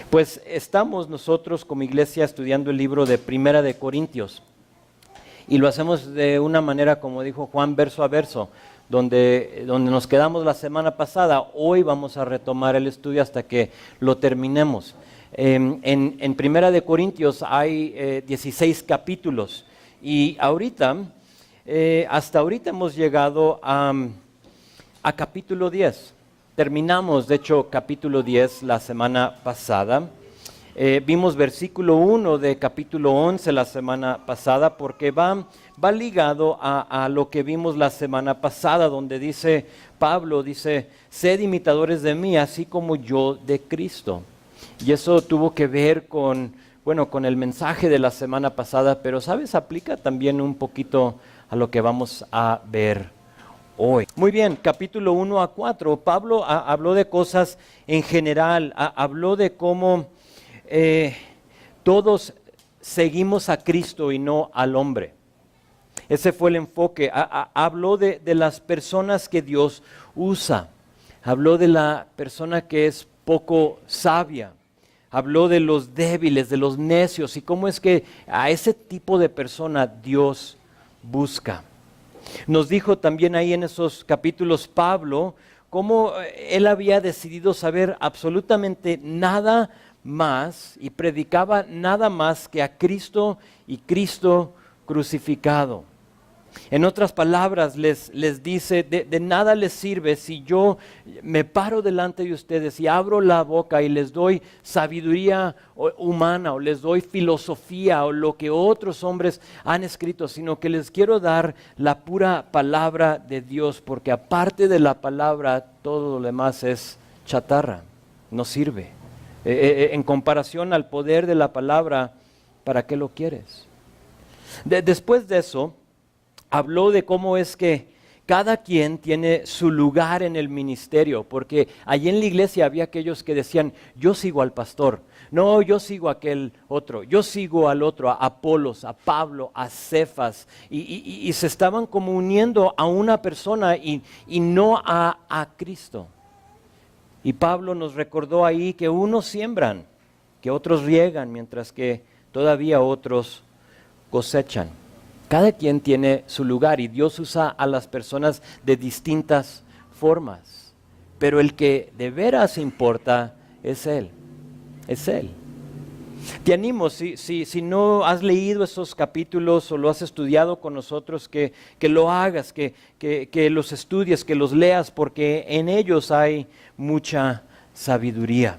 Pues estamos nosotros como iglesia estudiando el libro de Primera de Corintios y lo hacemos de una manera, como dijo Juan, verso a verso, donde nos quedamos la semana pasada. Hoy vamos a retomar el estudio hasta que lo terminemos. En Primera de Corintios hay 16 capítulos y hasta ahorita hemos llegado a capítulo 10. Terminamos, de hecho, capítulo 10 la semana pasada. Vimos versículo 1 de capítulo 11 la semana pasada porque va ligado a lo que vimos la semana pasada, donde Pablo dice, sed imitadores de mí, así como yo de Cristo. Y eso tuvo que ver con el mensaje de la semana pasada, pero ¿sabes? Aplica también un poquito a lo que vamos a ver hoy. Muy bien, capítulo 1 a 4, Pablo habló de cosas en general, habló de cómo todos seguimos a Cristo y no al hombre. Ese fue el enfoque. Habló de las personas que Dios usa, habló de la persona que es poco sabia, habló de los débiles, de los necios y cómo es que a ese tipo de persona Dios busca. Nos dijo también ahí en esos capítulos Pablo cómo él había decidido saber absolutamente nada más y predicaba nada más que a Cristo y Cristo crucificado. En otras palabras les dice, de nada les sirve si yo me paro delante de ustedes y abro la boca y les doy sabiduría humana o les doy filosofía o lo que otros hombres han escrito, sino que les quiero dar la pura palabra de Dios, porque aparte de la palabra todo lo demás es chatarra, no sirve. En comparación al poder de la palabra, ¿para qué lo quieres? Después de eso, habló de cómo es que cada quien tiene su lugar en el ministerio, porque allí en la iglesia había aquellos que decían, yo sigo al pastor, no, yo sigo a aquel otro, yo sigo al otro, a Apolos, a Pablo, a Cefas, y se estaban como uniendo a una persona y no a Cristo. Y Pablo nos recordó ahí que unos siembran, que otros riegan, mientras que todavía otros cosechan. Cada quien tiene su lugar y Dios usa a las personas de distintas formas. Pero el que de veras importa es Él. Es Él. Te animo, si no has leído esos capítulos o lo has estudiado con nosotros, que lo hagas, que los estudies, que los leas, porque en ellos hay mucha sabiduría.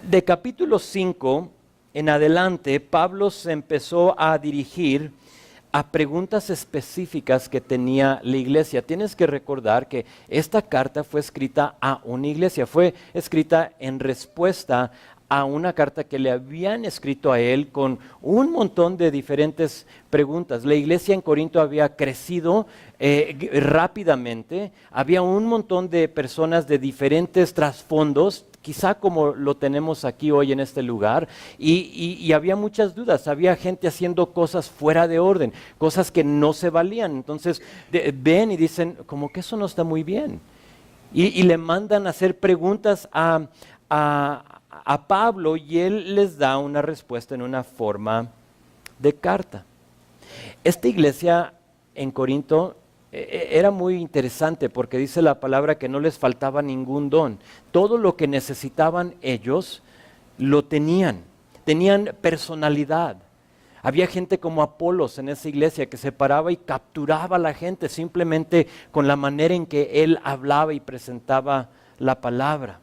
De capítulo 5 en adelante, Pablo se empezó a dirigir a preguntas específicas que tenía la iglesia. Tienes que recordar que esta carta fue escrita a una iglesia, fue escrita en respuesta a una carta que le habían escrito a él con un montón de diferentes preguntas. La iglesia en Corinto había crecido rápidamente, había un montón de personas de diferentes trasfondos, quizá como lo tenemos aquí hoy en este lugar, y había muchas dudas, había gente haciendo cosas fuera de orden, cosas que no se valían. Entonces ven y dicen, como que eso no está muy bien. Y le mandan a hacer preguntas a Pablo y él les da una respuesta en una forma de carta. Esta iglesia en Corinto era muy interesante porque dice la palabra que no les faltaba ningún don. Todo lo que necesitaban ellos lo tenían personalidad. Había gente como Apolos en esa iglesia que se paraba y capturaba a la gente simplemente con la manera en que él hablaba y presentaba la palabra.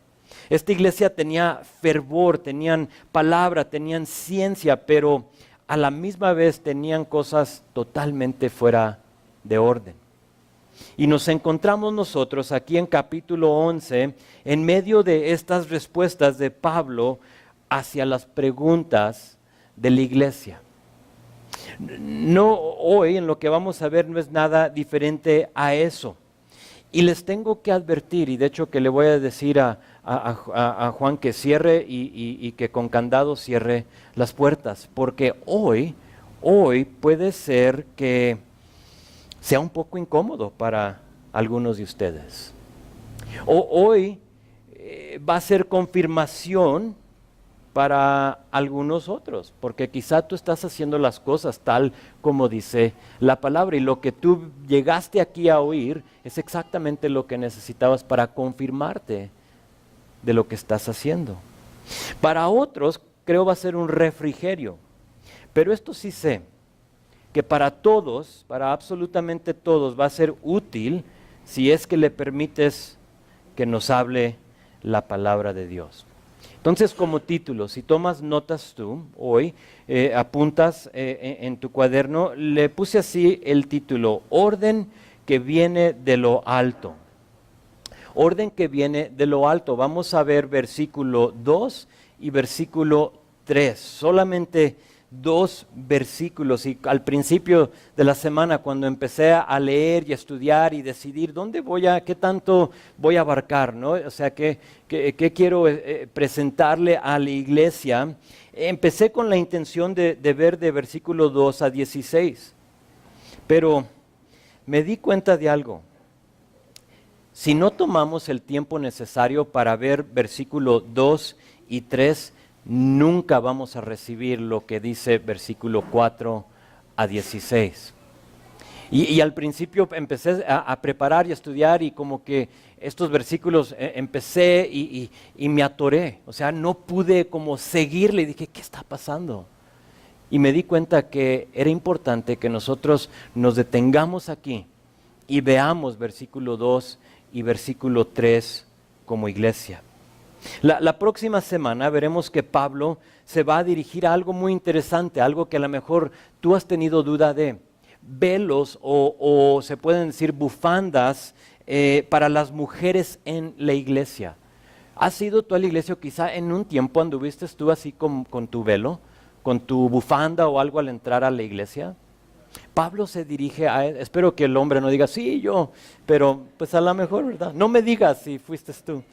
Esta iglesia tenía fervor, tenían palabra, tenían ciencia, pero a la misma vez tenían cosas totalmente fuera de orden. Y nos encontramos nosotros aquí en capítulo 11, en medio de estas respuestas de Pablo hacia las preguntas de la iglesia. No, hoy en lo que vamos a ver no es nada diferente a eso. Y les tengo que advertir, y de hecho que le voy a decir a Juan que cierre y que con candado cierre las puertas, porque hoy puede ser que sea un poco incómodo para algunos de ustedes. Hoy va a ser confirmación para algunos otros, porque quizá tú estás haciendo las cosas tal como dice la palabra, y lo que tú llegaste aquí a oír es exactamente lo que necesitabas para confirmarte de lo que estás haciendo. Para otros creo va a ser un refrigerio, pero esto sí sé, que para todos, para absolutamente todos, va a ser útil si es que le permites que nos hable la palabra de Dios. Entonces, como título, si tomas notas tú hoy, apuntas en tu cuaderno, le puse así el título: Orden que viene de lo alto. Orden que viene de lo alto. Vamos a ver versículo 2 y versículo 3. Solamente 2 versículos, y al principio de la semana, cuando empecé a leer y a estudiar y decidir qué tanto voy a abarcar, ¿no? O sea, qué quiero presentarle a la iglesia, empecé con la intención de ver de versículo 2 a 16, pero me di cuenta de algo. Si no tomamos el tiempo necesario para ver versículo 2 y 3, nunca vamos a recibir lo que dice versículo 4 a 16. Y al principio empecé a preparar y a estudiar, y como que estos versículos empecé y me atoré. O sea, no pude como seguirle, y dije, ¿qué está pasando? Y me di cuenta que era importante que nosotros nos detengamos aquí y veamos versículo 2 y versículo 3 como iglesia. La próxima semana veremos que Pablo se va a dirigir a algo muy interesante, algo que a lo mejor tú has tenido duda de. Velos o se pueden decir bufandas para las mujeres en la iglesia. ¿Has ido tú a la iglesia o quizá en un tiempo anduviste tú así con tu velo, con tu bufanda o algo al entrar a la iglesia? Pablo se dirige a él. Espero que el hombre no diga, sí, yo, pero pues a lo mejor, ¿verdad? No me digas si fuiste tú.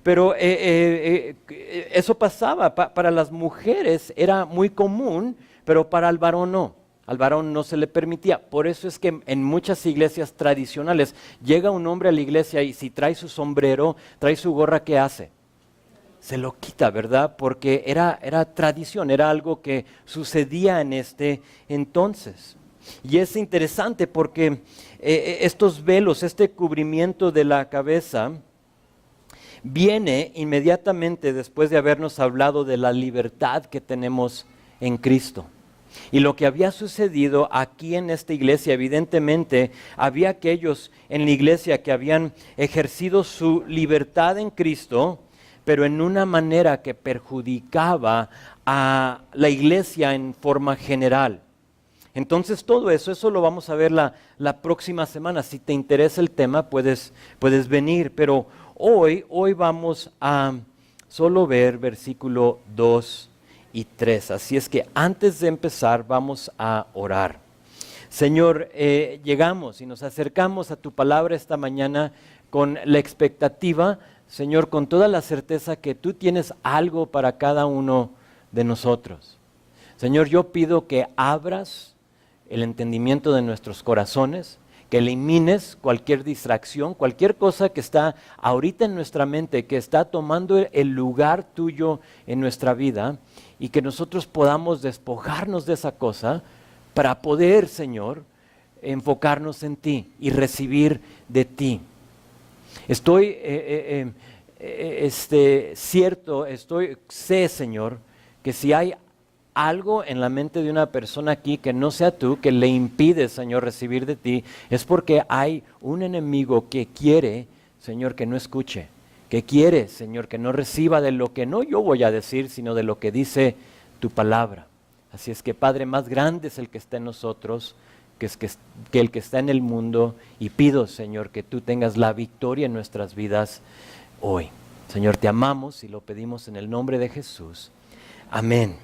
Pero eso pasaba, para las mujeres era muy común, pero para el varón no. Al varón no se le permitía. Por eso es que en muchas iglesias tradicionales llega un hombre a la iglesia y si trae su sombrero, trae su gorra, ¿qué hace? Se lo quita, ¿verdad? Porque era tradición, era algo que sucedía en este entonces. Y es interesante porque estos velos, este cubrimiento de la cabeza, viene inmediatamente después de habernos hablado de la libertad que tenemos en Cristo. Y lo que había sucedido aquí en esta iglesia, evidentemente, había aquellos en la iglesia que habían ejercido su libertad en Cristo, pero en una manera que perjudicaba a la iglesia en forma general. Entonces todo eso lo vamos a ver la próxima semana. Si te interesa el tema, puedes venir, pero hoy vamos a solo ver versículo 2 y 3. Así es que antes de empezar vamos a orar. Señor, llegamos y nos acercamos a tu palabra esta mañana con la expectativa, Señor, con toda la certeza que tú tienes algo para cada uno de nosotros. Señor, yo pido que abras el entendimiento de nuestros corazones, que elimines cualquier distracción, cualquier cosa que está ahorita en nuestra mente, que está tomando el lugar tuyo en nuestra vida, y que nosotros podamos despojarnos de esa cosa para poder, Señor, enfocarnos en ti y recibir de ti. Estoy sé, Señor, que si hay algo en la mente de una persona aquí que no sea tú, que le impide, Señor, recibir de ti, es porque hay un enemigo que quiere, Señor, que no escuche, que quiere, Señor, que no reciba de lo que no yo voy a decir, sino de lo que dice tu palabra. Así es que, Padre, más grande es el que está en nosotros que el que está en el mundo, y pido, Señor, que tú tengas la victoria en nuestras vidas hoy. Señor, te amamos y lo pedimos en el nombre de Jesús. Amén.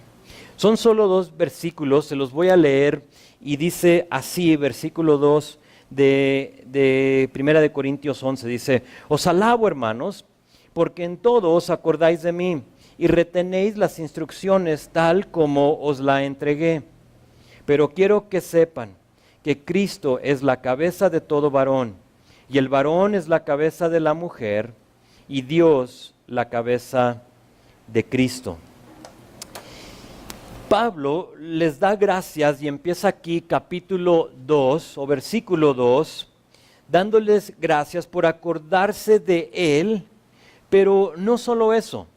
Son solo 2 versículos, se los voy a leer, y dice así, versículo 2 de 1 Corintios 11, dice: Os alabo, hermanos, porque en todo os acordáis de mí, y retenéis las instrucciones tal como os la entregué. Pero quiero que sepan que Cristo es la cabeza de todo varón, y el varón es la cabeza de la mujer, y Dios la cabeza de Cristo. Pablo les da gracias y empieza aquí capítulo 2 o versículo 2, dándoles gracias por acordarse de Él, pero no solo eso,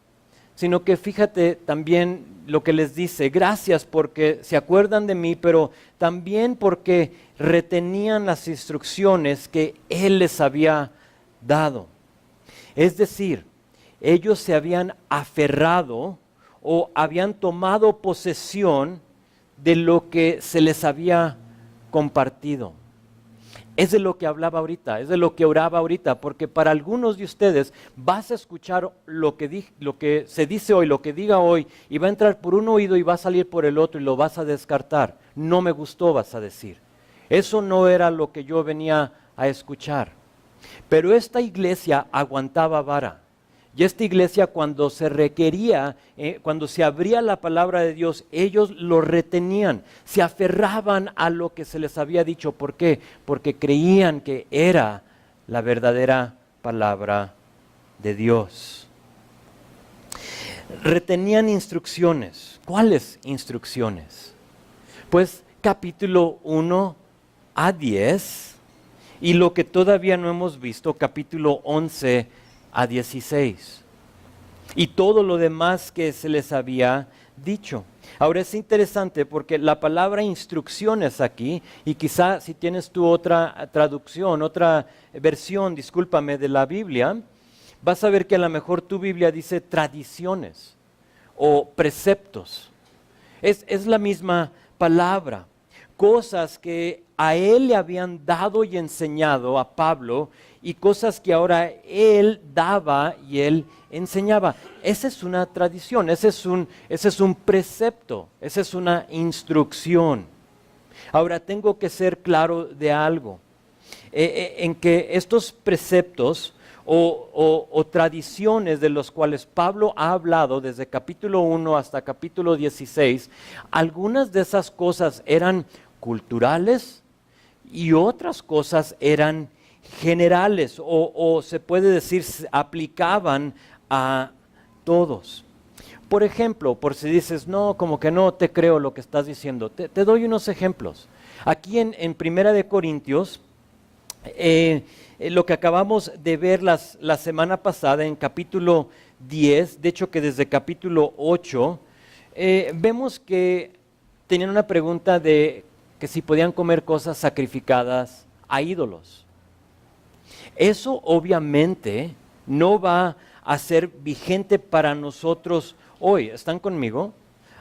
sino que fíjate también lo que les dice, gracias porque se acuerdan de mí, pero también porque retenían las instrucciones que Él les había dado. Es decir, ellos se habían aferrado o habían tomado posesión de lo que se les había compartido. Es de lo que hablaba ahorita, es de lo que oraba ahorita, porque para algunos de ustedes vas a escuchar lo que se dice hoy, lo que diga hoy, y va a entrar por un oído y va a salir por el otro y lo vas a descartar. No me gustó, vas a decir. Eso no era lo que yo venía a escuchar. Pero esta iglesia aguantaba vara. Y esta iglesia cuando se requería, cuando se abría la palabra de Dios, ellos lo retenían, se aferraban a lo que se les había dicho. ¿Por qué? Porque creían que era la verdadera palabra de Dios. Retenían instrucciones. ¿Cuáles instrucciones? Pues capítulo 1 a 10 y lo que todavía no hemos visto, capítulo 11 a 16. Y todo lo demás que se les había dicho. Ahora es interesante porque la palabra instrucciones aquí, y quizá si tienes tú otra traducción, otra versión, discúlpame, de la Biblia, vas a ver que a lo mejor tu Biblia dice tradiciones o preceptos. Es la misma palabra. Cosas que a él le habían dado y enseñado a Pablo y cosas que ahora él daba y él enseñaba. Esa es una tradición, ese es un precepto, esa es una instrucción. Ahora tengo que ser claro de algo, en que estos preceptos o tradiciones de los cuales Pablo ha hablado desde capítulo 1 hasta capítulo 16, algunas de esas cosas eran culturales y otras cosas eran generales o se puede decir aplicaban a todos. Por ejemplo, por si dices, no, como que no te creo lo que estás diciendo, te doy unos ejemplos. Aquí en Primera de Corintios, lo que acabamos de ver la semana pasada en capítulo 10, de hecho que desde capítulo 8, vemos que tenían una pregunta de que si podían comer cosas sacrificadas a ídolos. Eso obviamente no va a ser vigente para nosotros hoy. ¿Están conmigo?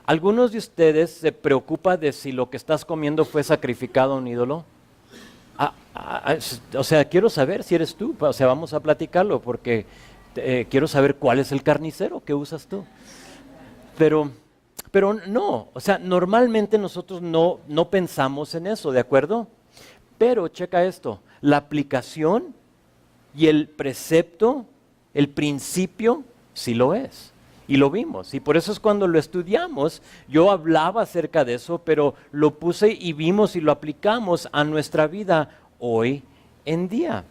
¿Algunos de ustedes se preocupan de si lo que estás comiendo fue sacrificado a un ídolo? O sea, quiero saber si eres tú, o sea, vamos a platicarlo porque quiero saber cuál es el carnicero que usas tú. Pero no, o sea, normalmente nosotros no pensamos en eso, ¿de acuerdo? Pero checa esto, la aplicación y el precepto, el principio, sí lo es. Y lo vimos, y por eso es cuando lo estudiamos, yo hablaba acerca de eso, pero lo puse y vimos y lo aplicamos a nuestra vida hoy en día.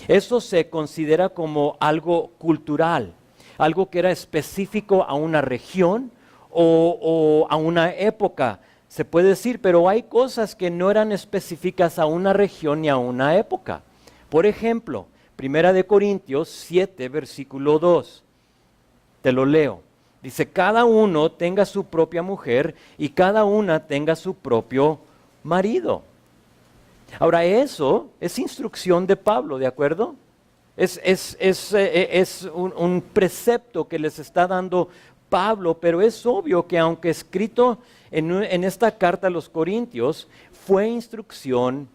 Eso se considera como algo cultural, algo que era específico a una región o a una época, se puede decir, pero hay cosas que no eran específicas a una región ni a una época. Por ejemplo, Primera de Corintios 7, versículo 2. Te lo leo. Dice, cada uno tenga su propia mujer y cada una tenga su propio marido. Ahora eso es instrucción de Pablo, ¿de acuerdo? Es un precepto que les está dando Pablo, pero es obvio que aunque escrito en esta carta a los Corintios, fue instrucción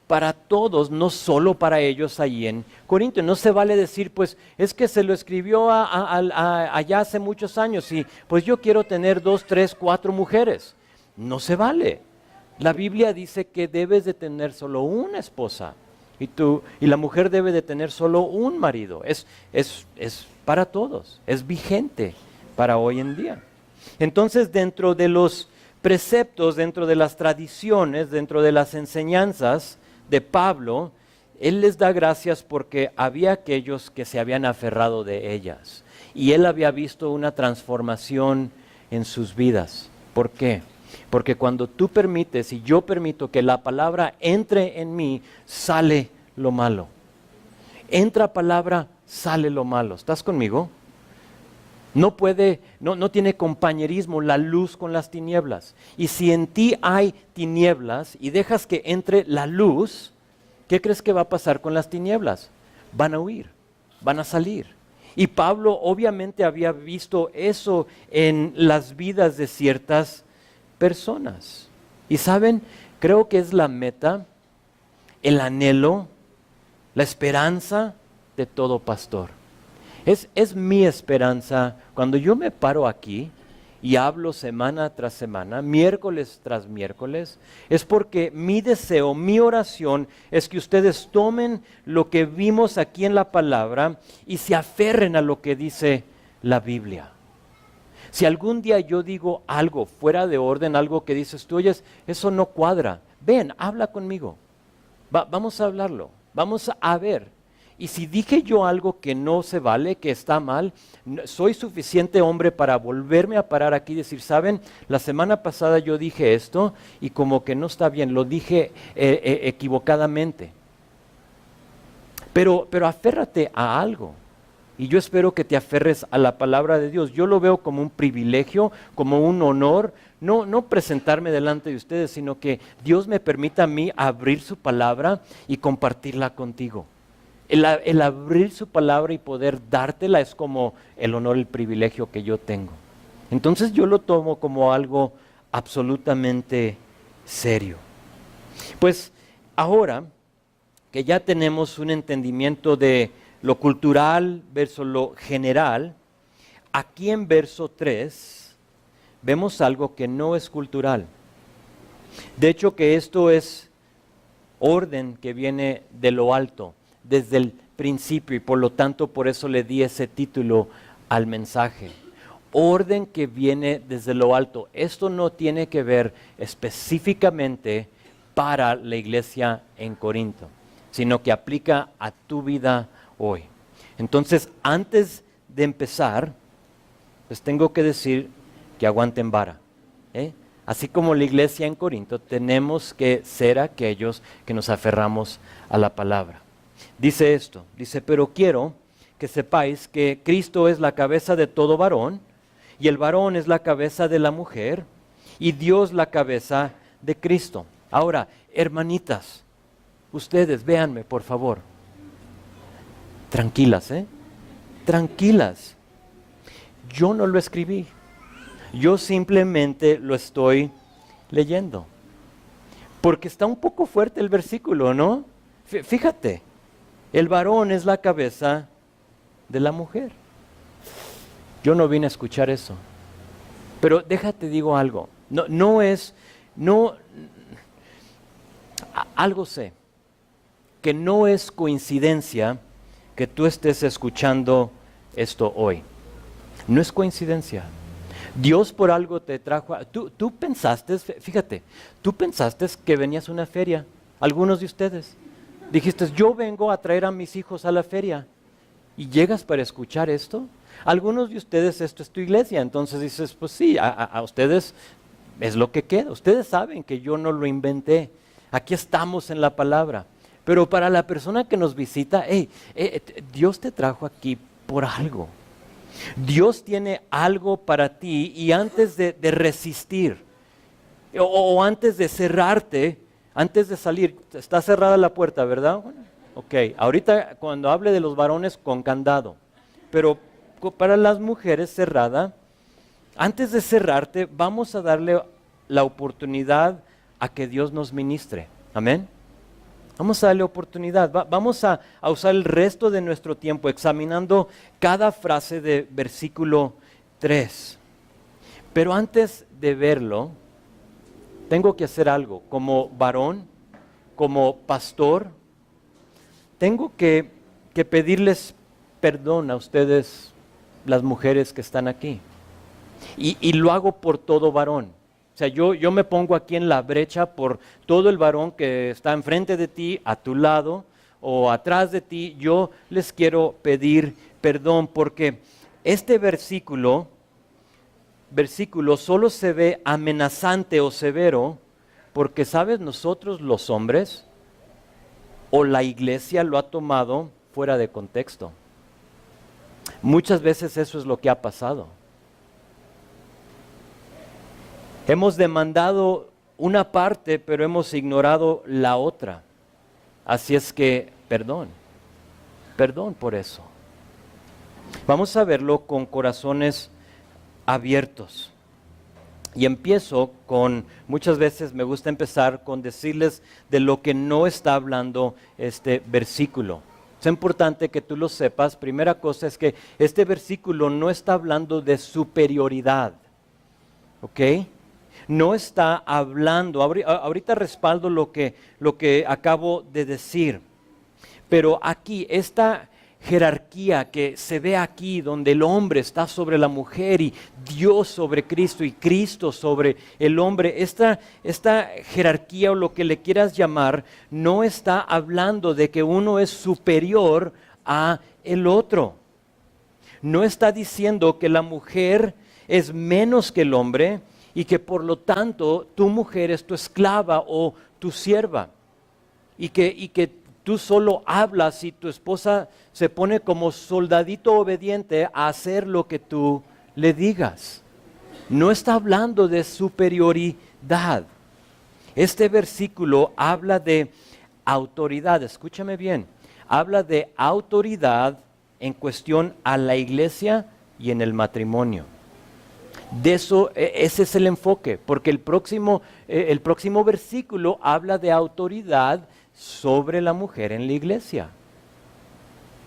para todos, no solo para ellos allí en Corinto. No se vale decir, pues es que se lo escribió allá hace muchos años y pues yo quiero tener 2, 3, 4 mujeres. No se vale. La Biblia dice que debes de tener solo una esposa y la mujer debe de tener solo un marido. Es para todos, es vigente para hoy en día. Entonces, dentro de los preceptos, dentro de las tradiciones, dentro de las enseñanzas de Pablo, Él les da gracias porque había aquellos que se habían aferrado de ellas. Y Él había visto una transformación en sus vidas. ¿Por qué? Porque cuando tú permites y yo permito que la palabra entre en mí, sale lo malo. Entra palabra, sale lo malo. ¿Estás conmigo? No tiene compañerismo la luz con las tinieblas. Y si en ti hay tinieblas y dejas que entre la luz, ¿qué crees que va a pasar con las tinieblas? Van a huir, van a salir. Y Pablo obviamente había visto eso en las vidas de ciertas personas. Y saben, creo que es la meta, el anhelo, la esperanza de todo pastor. Es mi esperanza cuando yo me paro aquí y hablo semana tras semana, miércoles tras miércoles, es porque mi deseo, mi oración es que ustedes tomen lo que vimos aquí en la palabra y se aferren a lo que dice la Biblia. Si algún día yo digo algo fuera de orden, algo que dices tú, oyes, eso no cuadra, ven, habla conmigo, vamos a hablarlo, vamos a ver. Y si dije yo algo que no se vale, que está mal, soy suficiente hombre para volverme a parar aquí y decir, ¿saben? La semana pasada yo dije esto y como que no está bien, lo dije equivocadamente. Pero aférrate a algo. Y yo espero que te aferres a la palabra de Dios. Yo lo veo como un privilegio, como un honor, no presentarme delante de ustedes, sino que Dios me permita a mí abrir su palabra y compartirla contigo. El abrir su palabra y poder dártela es como el honor, el privilegio que yo tengo. Entonces yo lo tomo como algo absolutamente serio. Pues ahora que ya tenemos un entendimiento de lo cultural versus lo general, aquí en verso 3 vemos algo que no es cultural. De hecho que esto es orden que viene de lo alto, desde el principio, y por lo tanto por eso le di ese título al mensaje. Orden que viene desde lo alto. Esto no tiene que ver específicamente para la iglesia en Corinto, sino que aplica a tu vida hoy. Entonces, antes de empezar, les tengo que decir que aguanten vara. Así como la iglesia en Corinto, tenemos que ser aquellos que nos aferramos a la palabra. Dice esto, dice, pero quiero que sepáis que Cristo es la cabeza de todo varón, y el varón es la cabeza de la mujer, y Dios la cabeza de Cristo. Ahora, hermanitas, ustedes, véanme por favor. Tranquilas, tranquilas. Yo no lo escribí, yo simplemente lo estoy leyendo. Porque está un poco fuerte el versículo, ¿no? Fíjate. El varón es la cabeza de la mujer. Yo no vine a escuchar eso. Pero déjate digo algo. Algo sé. Que no es coincidencia que tú estés escuchando esto hoy. No es coincidencia. Dios por algo te trajo. Tú pensaste, fíjate, tú pensaste que venías a una feria. Algunos de ustedes. Dijiste, yo vengo a traer a mis hijos a la feria. ¿Y llegas para escuchar esto? Algunos de ustedes, esto es tu iglesia. Entonces dices, pues sí, a ustedes es lo que queda. Ustedes saben que yo no lo inventé. Aquí estamos en la palabra. Pero para la persona que nos visita, Dios te trajo aquí por algo. Dios tiene algo para ti y antes de resistir o antes de cerrarte, antes de salir, está cerrada la puerta, ¿verdad? Ok, ahorita cuando hable de los varones con candado, pero para las mujeres cerrada, antes de cerrarte, vamos a darle la oportunidad a que Dios nos ministre. Amén. Vamos a darle oportunidad, vamos a usar el resto de nuestro tiempo examinando cada frase de versículo 3. Pero antes de verlo, tengo que hacer algo. Como varón, como pastor, tengo que pedirles perdón a ustedes, las mujeres que están aquí. Y lo hago por todo varón. O sea, yo me pongo aquí en la brecha por todo el varón que está enfrente de ti, a tu lado, o atrás de ti, yo les quiero pedir perdón porque este versículo solo se ve amenazante o severo porque, ¿sabes? Nosotros los hombres o la iglesia lo ha tomado fuera de contexto. Muchas veces eso es lo que ha pasado. Hemos demandado una parte, pero hemos ignorado la otra. Así es que, perdón por eso. Vamos a verlo con corazones abiertos. Y empiezo con, muchas veces me gusta empezar con decirles de lo que no está hablando este versículo. Es importante que tú lo sepas. Primera cosa es que este versículo no está hablando de superioridad. ¿Ok? No está hablando, ahorita respaldo lo que acabo de decir, pero aquí esta jerarquía que se ve aquí, donde el hombre está sobre la mujer y Dios sobre Cristo y Cristo sobre el hombre, esta jerarquía o lo que le quieras llamar, no está hablando de que uno es superior a el otro. No está diciendo que la mujer es menos que el hombre, y que por lo tanto tu mujer es tu esclava o tu sierva. Y que tú solo hablas y tu esposa se pone como soldadito obediente a hacer lo que tú le digas. No está hablando de superioridad. Este versículo habla de autoridad, escúchame bien, habla de autoridad en cuestión a la iglesia y en el matrimonio. De eso, ese es el enfoque, porque el próximo versículo habla de autoridad sobre la mujer en la iglesia.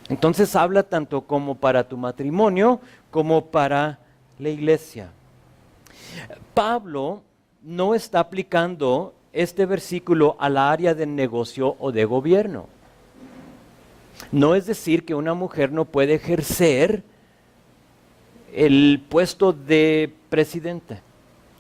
Entonces habla tanto como para tu matrimonio como para la iglesia. Pablo no está aplicando este versículo a la área de negocio o de gobierno. No es decir que una mujer no puede ejercer el puesto de presidente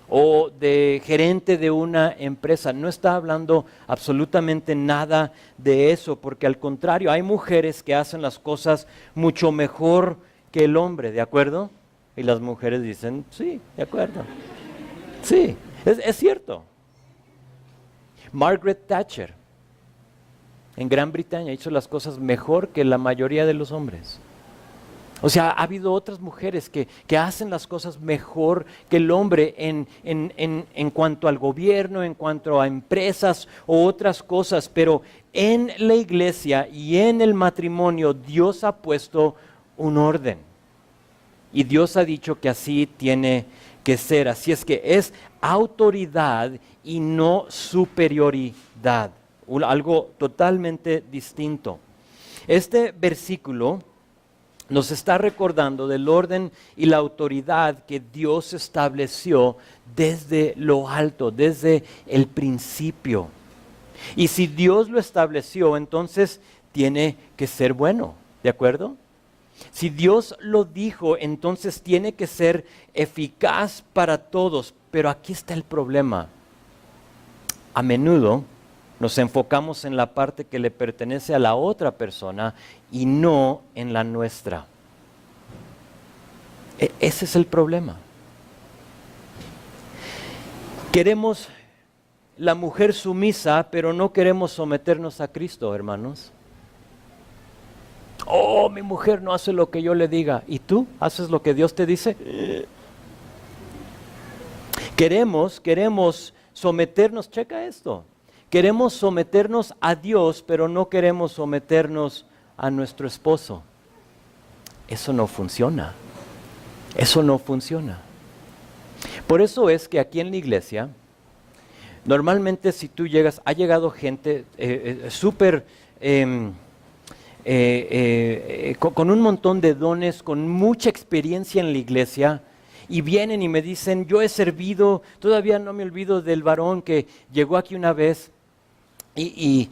o de gerente de una empresa. No está hablando absolutamente nada de eso, porque al contrario, hay mujeres que hacen las cosas mucho mejor que el hombre, ¿de acuerdo? Y las mujeres dicen, sí, de acuerdo. Sí, es cierto. Margaret Thatcher en Gran Bretaña hizo las cosas mejor que la mayoría de los hombres. O sea, ha habido otras mujeres que hacen las cosas mejor que el hombre en cuanto al gobierno, en cuanto a empresas o otras cosas, pero en la iglesia y en el matrimonio Dios ha puesto un orden. Y Dios ha dicho que así tiene que ser. Así es que es autoridad y no superioridad. Algo totalmente distinto. Este versículo nos está recordando del orden y la autoridad que Dios estableció desde lo alto, desde el principio. Y si Dios lo estableció, entonces tiene que ser bueno, ¿de acuerdo? Si Dios lo dijo, entonces tiene que ser eficaz para todos. Pero aquí está el problema. A menudo nos enfocamos en la parte que le pertenece a la otra persona y no en la nuestra. Ese es el problema. Queremos la mujer sumisa, pero no queremos someternos a Cristo, hermanos. Oh, mi mujer no hace lo que yo le diga. ¿Y tú haces lo que Dios te dice? Queremos someternos, checa esto. Queremos someternos a Dios, pero no queremos someternos a nuestro esposo. Eso no funciona. Eso no funciona. Por eso es que aquí en la iglesia, normalmente si tú llegas, ha llegado gente súper con un montón de dones, con mucha experiencia en la iglesia, y vienen y me dicen, yo he servido, todavía no me olvido del varón que llegó aquí una vez, y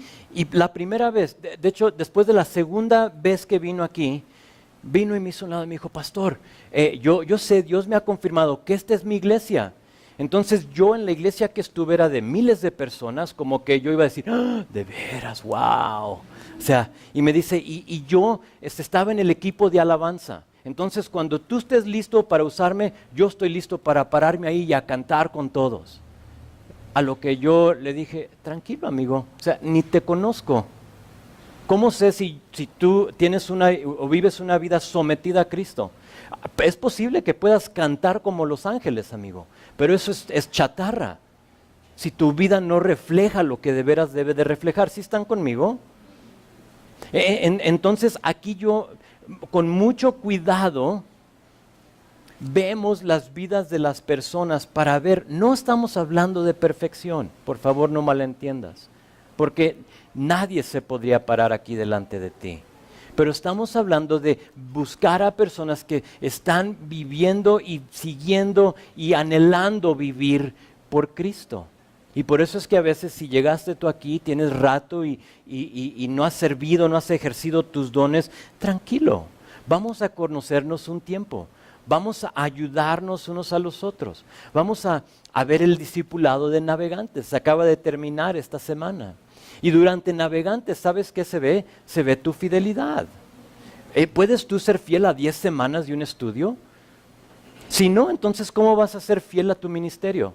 la primera vez, de hecho, después de la segunda vez que vino aquí, vino y me hizo un lado y me dijo, pastor, yo sé, Dios me ha confirmado que esta es mi iglesia, Entonces yo en la iglesia que estuve era de miles de personas, como que yo iba a decir, ¡ah, de veras, wow! O sea, y me dice, y yo estaba en el equipo de alabanza. Entonces cuando tú estés listo para usarme, yo estoy listo para pararme ahí y a cantar con todos. A lo que yo le dije, tranquilo amigo, o sea, ni te conozco. ¿Cómo sé si tú tienes o vives una vida sometida a Cristo? Es posible que puedas cantar como los ángeles, amigo, pero eso es chatarra. Si tu vida no refleja lo que de veras debe de reflejar, ¿sí están conmigo? Entonces aquí yo, con mucho cuidado, vemos las vidas de las personas para ver, no estamos hablando de perfección, por favor no malentiendas, porque nadie se podría parar aquí delante de ti. Pero estamos hablando de buscar a personas que están viviendo y siguiendo y anhelando vivir por Cristo. Y por eso es que a veces si llegaste tú aquí, tienes rato y no has servido, no has ejercido tus dones, tranquilo, vamos a conocernos un tiempo. Vamos a ayudarnos unos a los otros. Vamos a ver el discipulado de Navegantes. Se acaba de terminar esta semana. Y durante Navegantes, ¿sabes qué se ve? Se ve tu fidelidad. ¿Puedes tú ser fiel a 10 semanas de un estudio? Si no, entonces ¿cómo vas a ser fiel a tu ministerio?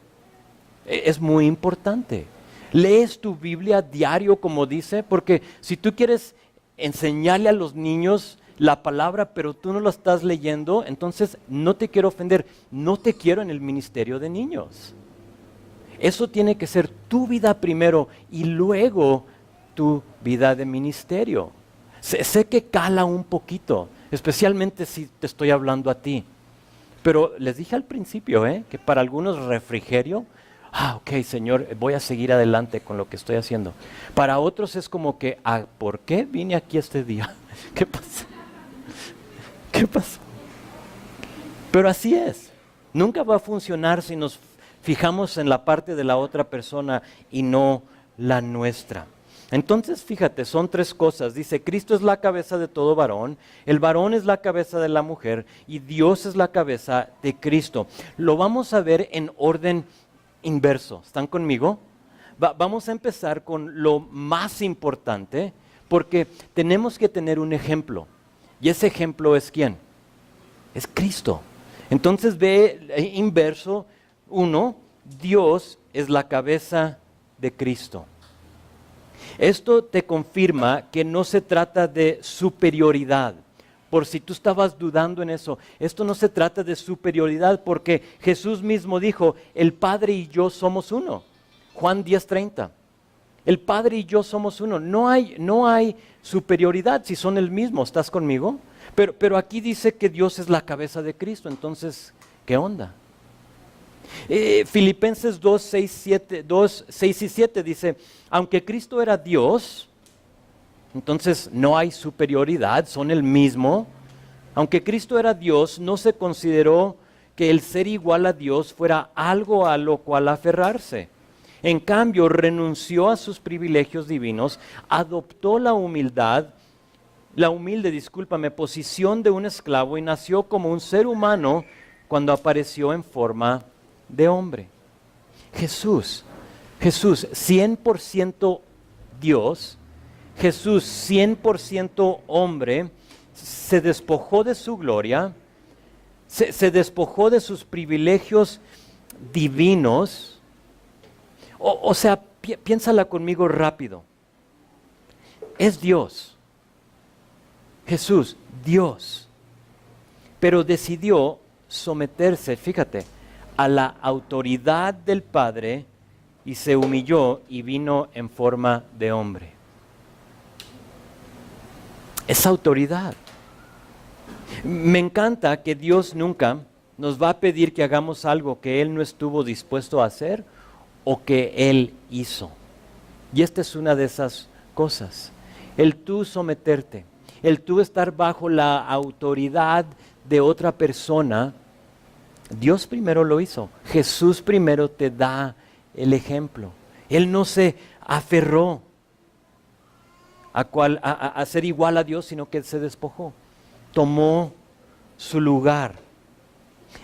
Es muy importante. ¿Lees tu Biblia diario como dice? Porque si tú quieres enseñarle a los niños la palabra, pero tú no la estás leyendo, entonces no te quiero ofender, no te quiero en el ministerio de niños. Eso tiene que ser tu vida primero y luego tu vida de ministerio. Sé que cala un poquito, especialmente si te estoy hablando a ti. Pero les dije al principio, que para algunos refrigerio, ok, Señor, voy a seguir adelante con lo que estoy haciendo. Para otros es como que, ¿por qué vine aquí este día? ¿Qué pasó? ¿Qué pasó? Pero así es. Nunca va a funcionar si nos fijamos en la parte de la otra persona y no la nuestra. Entonces, fíjate, son 3 cosas. Dice, Cristo es la cabeza de todo varón, el varón es la cabeza de la mujer y Dios es la cabeza de Cristo. Lo vamos a ver en orden inverso. ¿Están conmigo? Vamos a empezar con lo más importante porque tenemos que tener un ejemplo. ¿Y ese ejemplo es quién? Es Cristo. Entonces ve inverso 1, Dios es la cabeza de Cristo. Esto te confirma que no se trata de superioridad. Por si tú estabas dudando en eso, esto no se trata de superioridad porque Jesús mismo dijo, el Padre y yo somos uno. Juan 10:30. El Padre y yo somos uno. No hay superioridad si son el mismo. ¿Estás conmigo? Pero aquí dice que Dios es la cabeza de Cristo. Entonces, ¿qué onda? Filipenses 2, 6 y 7 dice, aunque Cristo era Dios, entonces no hay superioridad, son el mismo. Aunque Cristo era Dios, no se consideró que el ser igual a Dios fuera algo a lo cual aferrarse. En cambio, renunció a sus privilegios divinos, adoptó la humilde posición de un esclavo y nació como un ser humano cuando apareció en forma de hombre. Jesús 100% Dios, Jesús 100% hombre, se despojó de su gloria, se despojó de sus privilegios divinos. O sea, piénsala conmigo rápido. Es Dios. Jesús, Dios. Pero decidió someterse, fíjate, a la autoridad del Padre y se humilló y vino en forma de hombre. Esa autoridad. Me encanta que Dios nunca nos va a pedir que hagamos algo que Él no estuvo dispuesto a hacer o que Él hizo. Y esta es una de esas cosas. El tú someterte, el tú estar bajo la autoridad de otra persona, Dios primero lo hizo. Jesús primero te da el ejemplo. Él no se aferró a ser igual a Dios, sino que Él se despojó. Tomó su lugar.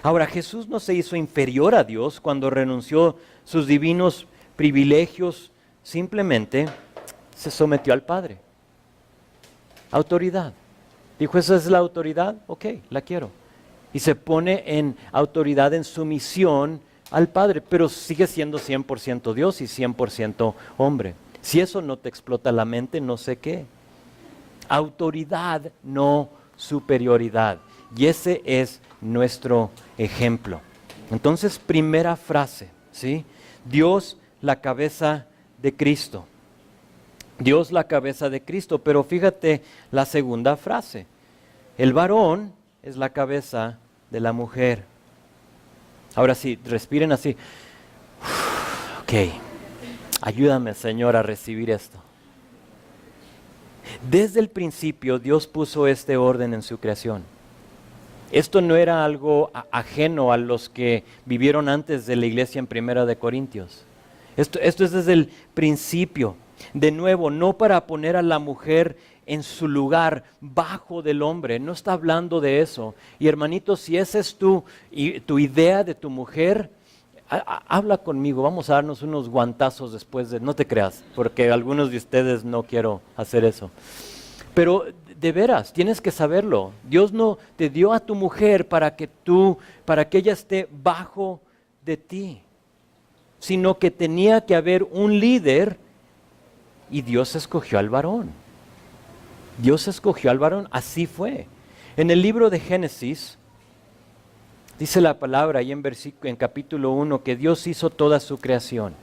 Ahora, Jesús no se hizo inferior a Dios cuando renunció sus divinos privilegios, simplemente se sometió al Padre. Autoridad. Dijo, ¿esa es la autoridad? Ok, la quiero. Y se pone en autoridad, en sumisión al Padre, pero sigue siendo 100% Dios y 100% hombre. Si eso no te explota la mente, no sé qué. Autoridad, no superioridad. Y ese es nuestro ejemplo. Entonces, primera frase, ¿sí? Dios, la cabeza de Cristo. Dios, la cabeza de Cristo. Pero fíjate la segunda frase. El varón es la cabeza de la mujer. Ahora sí, respiren así. Ok, ayúdame, Señor, a recibir esto. Desde el principio Dios puso este orden en su creación. Esto no era algo ajeno a los que vivieron antes de la iglesia en Primera de Corintios. Esto es desde el principio. De nuevo, no para poner a la mujer en su lugar bajo del hombre, no está hablando de eso. Y hermanitos, si esa es tu idea de tu mujer, habla conmigo, vamos a darnos unos guantazos después no te creas, porque algunos de ustedes no quiero hacer eso. Pero de veras, tienes que saberlo. Dios no te dio a tu mujer para que ella esté bajo de ti, sino que tenía que haber un líder y Dios escogió al varón. Dios escogió al varón, así fue. En el libro de Génesis, dice la palabra ahí en capítulo 1 que Dios hizo toda su creación.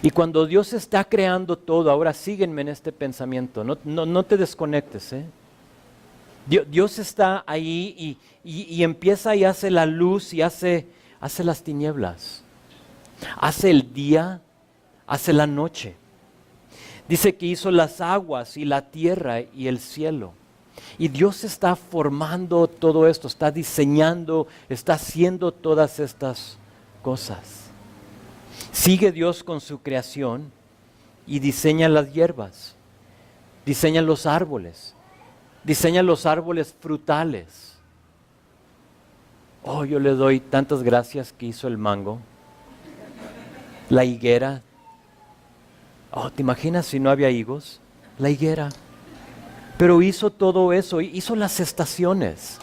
Y cuando Dios está creando todo, ahora síguenme en este pensamiento, no te desconectes. Dios está ahí y empieza y hace la luz y hace las tinieblas. Hace el día, hace la noche. Dice que hizo las aguas y la tierra y el cielo. Y Dios está formando todo esto, está diseñando, está haciendo todas estas cosas. Sigue Dios con su creación y diseña las hierbas, diseña los árboles frutales. Oh, yo le doy tantas gracias que hizo el mango, la higuera. Oh, ¿te imaginas si no había higos? La higuera. Pero hizo todo eso, hizo las estaciones.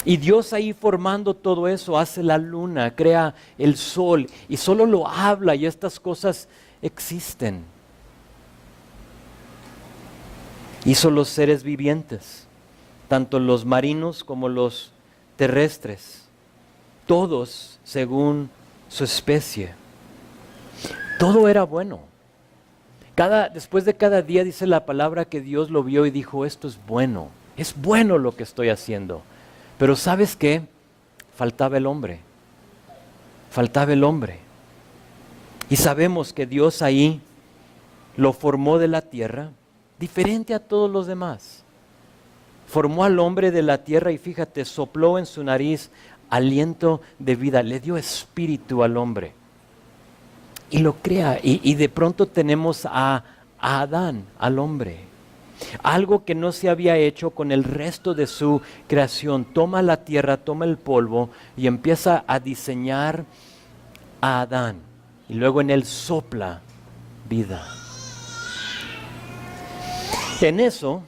Y Dios ahí formando todo eso, hace la luna, crea el sol, y solo lo habla y estas cosas existen. Hizo los seres vivientes, tanto los marinos como los terrestres, todos según su especie. Todo era bueno. Después de cada día dice la palabra que Dios lo vio y dijo, esto es bueno lo que estoy haciendo. Pero ¿sabes qué? Faltaba el hombre. Y sabemos que Dios ahí lo formó de la tierra, diferente a todos los demás. Formó al hombre de la tierra y fíjate, sopló en su nariz aliento de vida, le dio espíritu al hombre. Y lo crea, y de pronto tenemos a Adán, al hombre. Algo que no se había hecho con el resto de su creación. Toma la tierra, toma el polvo y empieza a diseñar a Adán. Y luego en él sopla vida. En eso,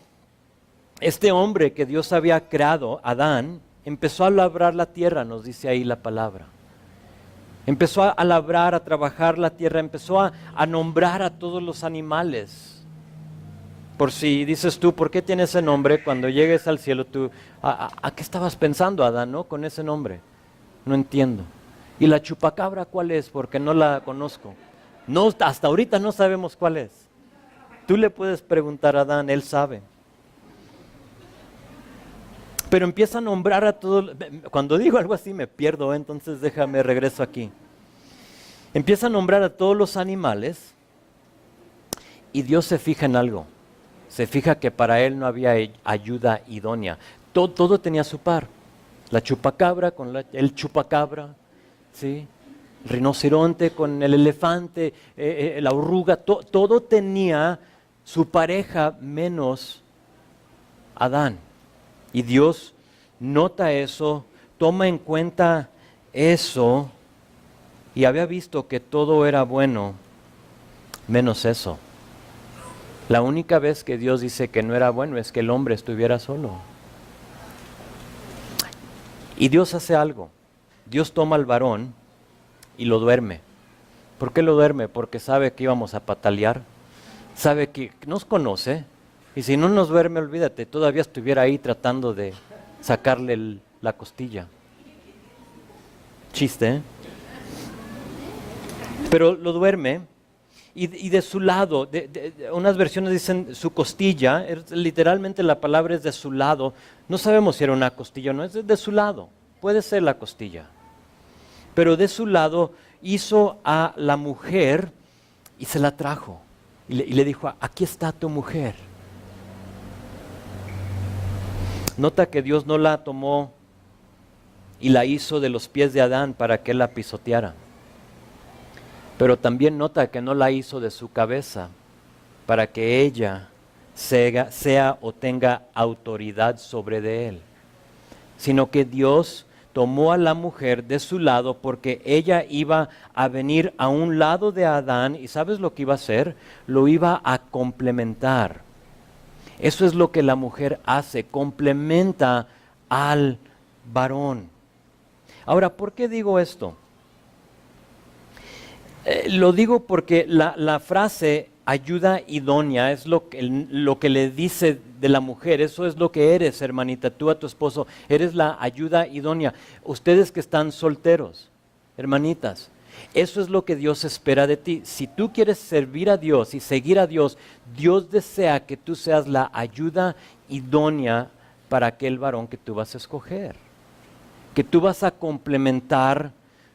este hombre que Dios había creado, Adán, empezó a labrar la tierra, nos dice ahí la palabra. Empezó a labrar, a trabajar la tierra, empezó a nombrar a todos los animales. Por si dices tú, ¿por qué tiene ese nombre? Cuando llegues al cielo, ¿a qué estabas pensando, Adán, no? Con ese nombre. No entiendo. ¿Y la chupacabra cuál es? Porque no la conozco. No, hasta ahorita no sabemos cuál es. Tú le puedes preguntar a Adán, él sabe. Pero empieza a nombrar a todos. Cuando digo algo así me pierdo, entonces déjame regreso aquí. Empieza a nombrar a todos los animales y Dios se fija en algo. Se fija que para él no había ayuda idónea. Todo tenía su par. La chupacabra con el chupacabra, ¿sí? El rinoceronte con el elefante, la oruga, todo tenía su pareja menos Adán. Y Dios nota eso, toma en cuenta eso y había visto que todo era bueno, menos eso. La única vez que Dios dice que no era bueno es que el hombre estuviera solo. Y Dios hace algo. Dios toma al varón y lo duerme. ¿Por qué lo duerme? Porque sabe que íbamos a patalear. Sabe que nos conoce. Y si no nos duerme, olvídate, todavía estuviera ahí tratando de sacarle la costilla. Chiste, ¿eh? Pero lo duerme y de su lado, unas versiones dicen su costilla, literalmente la palabra es de su lado. No sabemos si era una costilla o no, es de su lado, puede ser la costilla. Pero de su lado hizo a la mujer y se la trajo. Y le dijo, aquí está tu mujer. Nota que Dios no la tomó y la hizo de los pies de Adán para que él la pisoteara. Pero también nota que no la hizo de su cabeza para que ella sea o tenga autoridad sobre de él. Sino que Dios tomó a la mujer de su lado porque ella iba a venir a un lado de Adán y ¿sabes lo que iba a hacer? Lo iba a complementar. Eso es lo que la mujer hace, complementa al varón. Ahora, ¿por qué digo esto? Lo digo porque la frase ayuda idónea es lo que le dice de la mujer. Eso es lo que eres, hermanita, tú a tu esposo, eres la ayuda idónea. Ustedes que están solteros, hermanitas, eso es lo que Dios espera de ti. Si tú quieres servir a Dios y seguir a Dios, Dios desea que tú seas la ayuda idónea para aquel varón que tú vas a escoger, que tú vas a complementar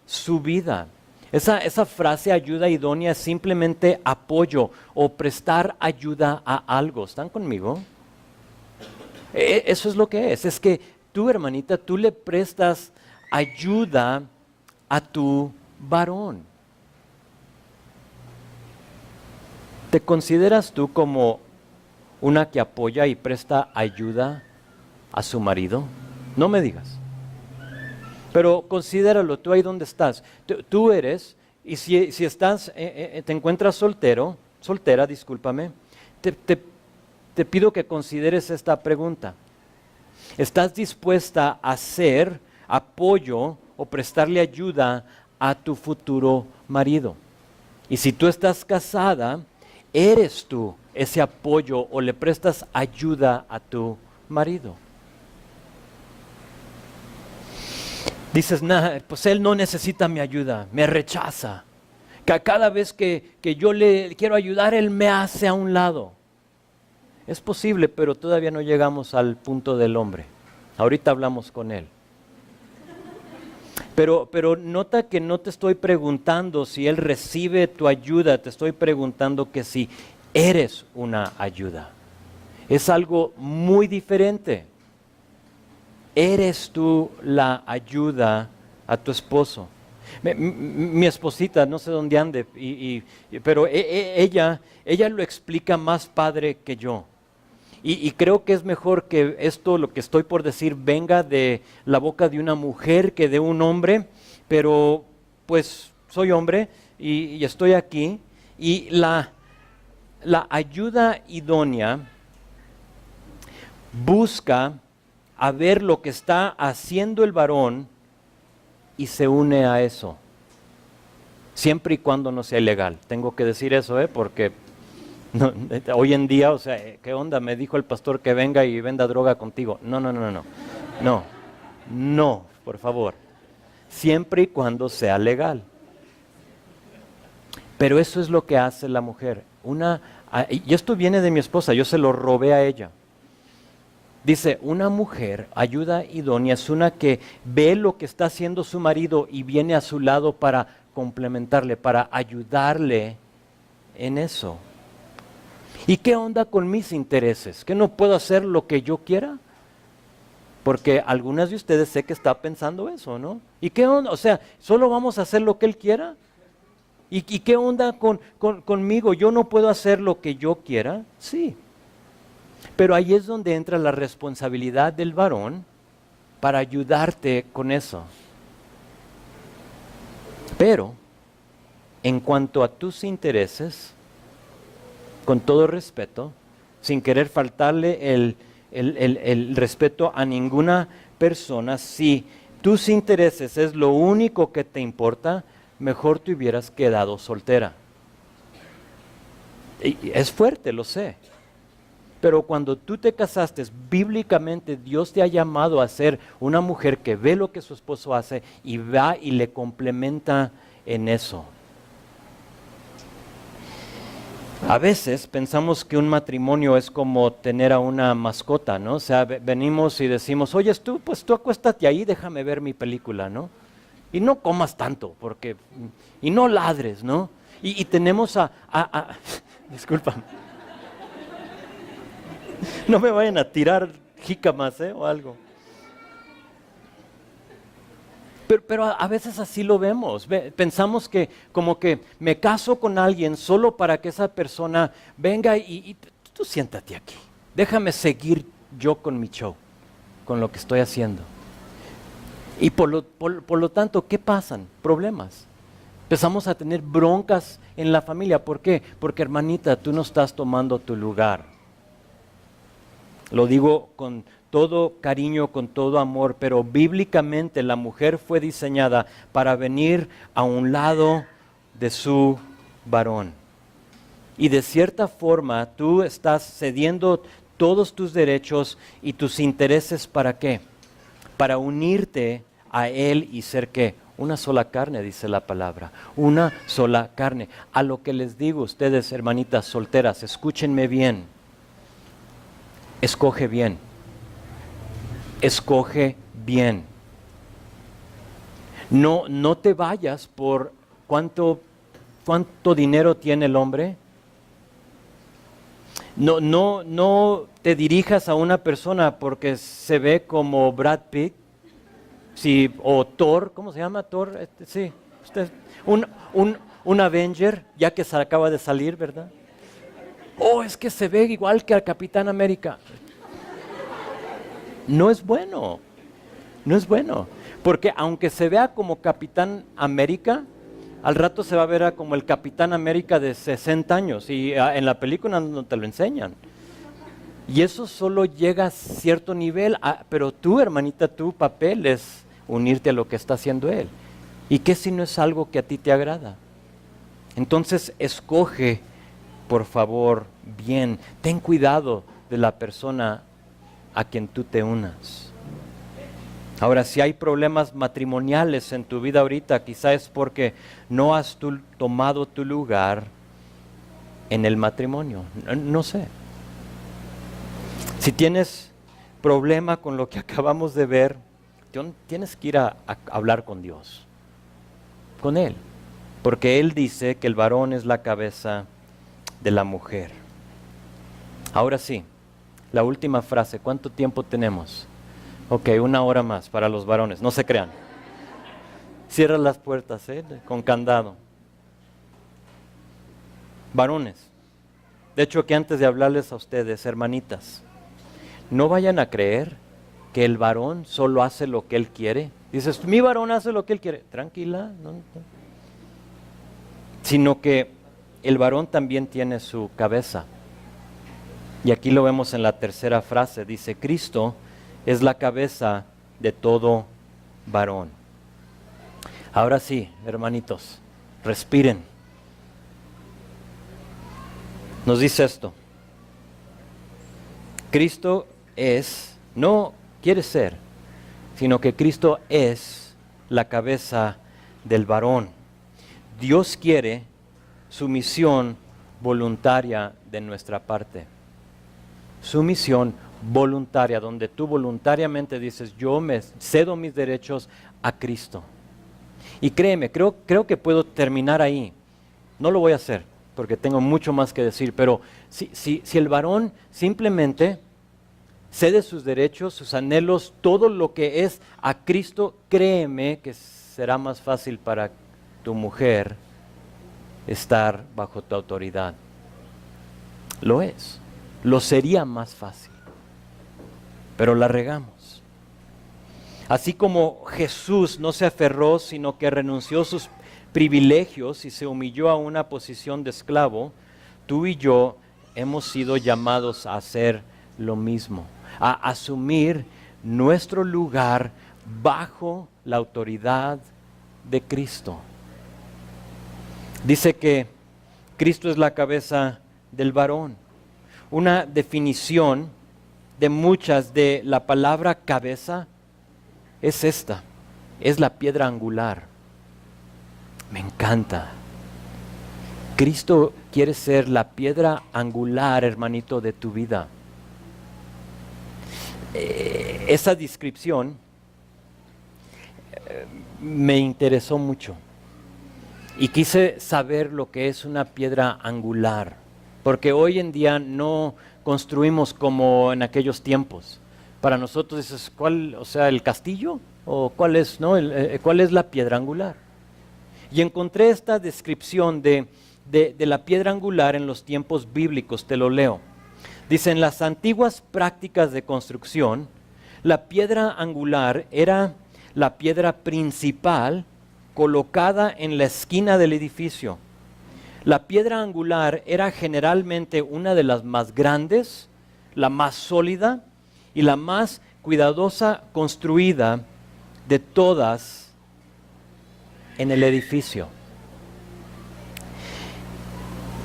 su vida. Esa frase ayuda idónea es simplemente apoyo o prestar ayuda a algo. ¿Están conmigo? Eso es lo que es que tú, hermanita, tú le prestas ayuda a tu varón. ¿Te consideras tú como una que apoya y presta ayuda a su marido? No me digas. Pero considéralo, tú ahí donde estás. Tú eres, y si estás, te encuentras soltera, discúlpame, te pido que consideres esta pregunta. ¿Estás dispuesta a ser apoyo o prestarle ayuda a tu futuro marido? Y si tú estás casada, ¿eres tú ese apoyo o le prestas ayuda a tu marido? Dices, pues él no necesita mi ayuda, me rechaza. Que cada vez que yo le quiero ayudar, él me hace a un lado. Es posible, pero todavía no llegamos al punto del hombre. Ahorita hablamos con él. Pero nota que no te estoy preguntando si él recibe tu ayuda, te estoy preguntando que si eres una ayuda. Es algo muy diferente. ¿Eres tú la ayuda a tu esposo? Mi esposita, no sé dónde ande, pero ella lo explica más padre que yo. Y creo que es mejor que esto, lo que estoy por decir, venga de la boca de una mujer que de un hombre, pero pues soy hombre y estoy aquí. Y la ayuda idónea busca a ver lo que está haciendo el varón y se une a eso, siempre y cuando no sea ilegal. Tengo que decir eso, porque hoy en día, o sea, ¿qué onda? Me dijo el pastor que venga y venda droga contigo. No, por favor, siempre y cuando sea legal. Pero eso es lo que hace la mujer. Y esto viene de mi esposa, yo se lo robé a ella. Dice, una mujer, ayuda idónea, es una que ve lo que está haciendo su marido y viene a su lado para complementarle, para ayudarle en eso. ¿Y qué onda con mis intereses? ¿Que no puedo hacer lo que yo quiera? Porque algunas de ustedes sé que está pensando eso, ¿no? ¿Y qué onda? O sea, ¿solo vamos a hacer lo que él quiera? ¿Y qué onda conmigo? ¿Yo no puedo hacer lo que yo quiera? Sí. Pero ahí es donde entra la responsabilidad del varón para ayudarte con eso. Pero, en cuanto a tus intereses, con todo respeto, sin querer faltarle el respeto a ninguna persona, si tus intereses es lo único que te importa, mejor te hubieras quedado soltera. Y es fuerte, lo sé. Pero cuando tú te casaste, bíblicamente Dios te ha llamado a ser una mujer que ve lo que su esposo hace y va y le complementa en eso. A veces pensamos que un matrimonio es como tener a una mascota, ¿no? O sea, venimos y decimos, oye, pues tú acuéstate ahí, déjame ver mi película, ¿no? Y no comas tanto, y no ladres, ¿no? Y tenemos disculpa, no me vayan a tirar jícamas, o algo. Pero a veces así lo vemos. Pensamos que como que me caso con alguien solo para que esa persona venga y tú siéntate aquí. Déjame seguir yo con mi show, con lo que estoy haciendo. Y por lo tanto, ¿qué pasan? Problemas. Empezamos a tener broncas en la familia. ¿Por qué? Porque, hermanita, tú no estás tomando tu lugar. Lo digo con todo cariño, con todo amor, pero bíblicamente la mujer fue diseñada para venir a un lado de su varón. Y de cierta forma tú estás cediendo todos tus derechos y tus intereses, ¿para qué? Para unirte a él y ser ¿qué? Una sola carne, dice la palabra. Una sola carne. A lo que les digo, ustedes, hermanitas solteras, escúchenme bien. Escoge bien. Escoge bien. No te vayas por cuánto dinero tiene el hombre. No te dirijas a una persona porque se ve como Brad Pitt, sí, o Thor, ¿cómo se llama Thor? Sí, un Avenger, ya que se acaba de salir, ¿verdad? Oh, es que se ve igual que al Capitán América. No es bueno, no es bueno, porque aunque se vea como Capitán América, al rato se va a ver como el Capitán América de 60 años y en la película no te lo enseñan. Y eso solo llega a cierto nivel, pero tú, hermanita, tu papel es unirte a lo que está haciendo él. ¿Y qué si no es algo que a ti te agrada? Entonces escoge, por favor, bien. Ten cuidado de la persona a quien tú te unas. Ahora, si hay problemas matrimoniales en tu vida ahorita, quizá es porque no has tomado tu lugar en el matrimonio. No sé. Si tienes problema con lo que acabamos de ver, tienes que ir a hablar con Dios, con Él, porque Él dice que el varón es la cabeza de la mujer. Ahora sí, la última frase. ¿Cuánto tiempo tenemos? Ok, 1 hora más para los varones, no se crean. Cierra las puertas, con candado. Varones, de hecho que antes de hablarles a ustedes, hermanitas, no vayan a creer que el varón solo hace lo que él quiere. Dices, mi varón hace lo que él quiere. Tranquila, no. Sino que el varón también tiene su cabeza. Y aquí lo vemos en la tercera frase. Dice, Cristo es la cabeza de todo varón. Ahora sí, hermanitos, respiren. Nos dice esto. Cristo no quiere ser, sino que Cristo es la cabeza del varón. Dios quiere sumisión voluntaria de nuestra parte. Sumisión voluntaria, donde tú voluntariamente dices, yo me cedo mis derechos a Cristo. Y créeme, creo que puedo terminar ahí. No lo voy a hacer, porque tengo mucho más que decir, pero si el varón simplemente cede sus derechos, sus anhelos, todo lo que es a Cristo, créeme que será más fácil para tu mujer estar bajo tu autoridad. Lo es, lo sería más fácil, pero la regamos. Así como Jesús no se aferró, sino que renunció a sus privilegios y se humilló a una posición de esclavo, tú y yo hemos sido llamados a hacer lo mismo, a asumir nuestro lugar bajo la autoridad de Cristo. Dice que Cristo es la cabeza del varón. Una definición de muchas de la palabra cabeza es esta, es la piedra angular. Me encanta. Cristo quiere ser la piedra angular, hermanito, de tu vida. Esa descripción me interesó mucho y quise saber lo que es una piedra angular, porque hoy en día no construimos como en aquellos tiempos. Para nosotros dices, ¿cuál, o sea, el castillo? ¿O cuál es, no? ¿Cuál es la piedra angular? Y encontré esta descripción de la piedra angular en los tiempos bíblicos, te lo leo. Dice, en las antiguas prácticas de construcción, la piedra angular era la piedra principal colocada en la esquina del edificio. La piedra angular era generalmente una de las más grandes, la más sólida y la más cuidadosa construida de todas en el edificio.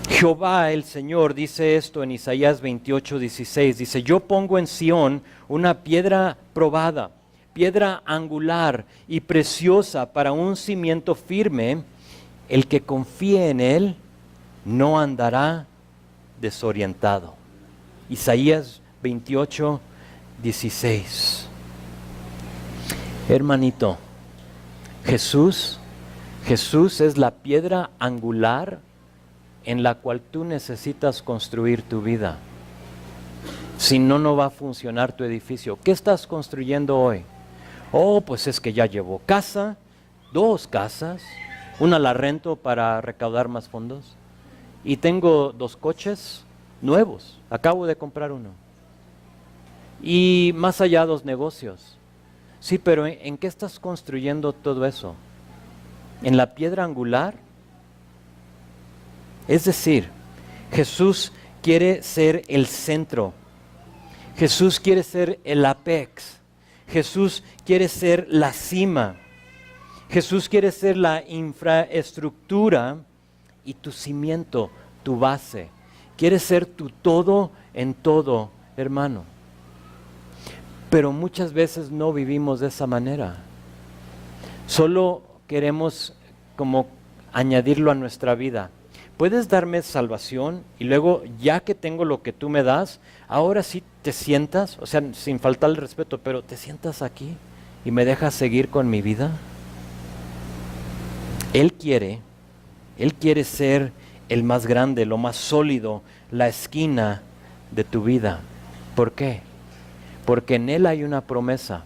Jehová el Señor dice esto en Isaías 28:16, dice, yo pongo en Sión una piedra probada, piedra angular y preciosa para un cimiento firme, el que confíe en él no andará desorientado. Isaías 28:16. Hermanito, Jesús es la piedra angular en la cual tú necesitas construir tu vida. Si no, no va a funcionar tu edificio. ¿Qué estás construyendo hoy? Oh, pues es que ya llevo casa, 2 casas, una la rento para recaudar más fondos y tengo 2 coches nuevos, acabo de comprar uno. Y más allá 2 negocios. Sí, pero ¿en qué estás construyendo todo eso? ¿En la piedra angular? Es decir, Jesús quiere ser el centro. Jesús quiere ser el apex. Jesús quiere ser la cima. Jesús quiere ser la infraestructura y tu cimiento, tu base. Quiere ser tu todo en todo, hermano. Pero muchas veces no vivimos de esa manera. Solo queremos como añadirlo a nuestra vida. ¿Puedes darme salvación? Y luego, ya que tengo lo que tú me das, ahora sí te sientas, o sea, sin faltar el respeto, pero te sientas aquí y me dejas seguir con mi vida. Él quiere ser el más grande, lo más sólido, la esquina de tu vida. ¿Por qué? Porque en Él hay una promesa.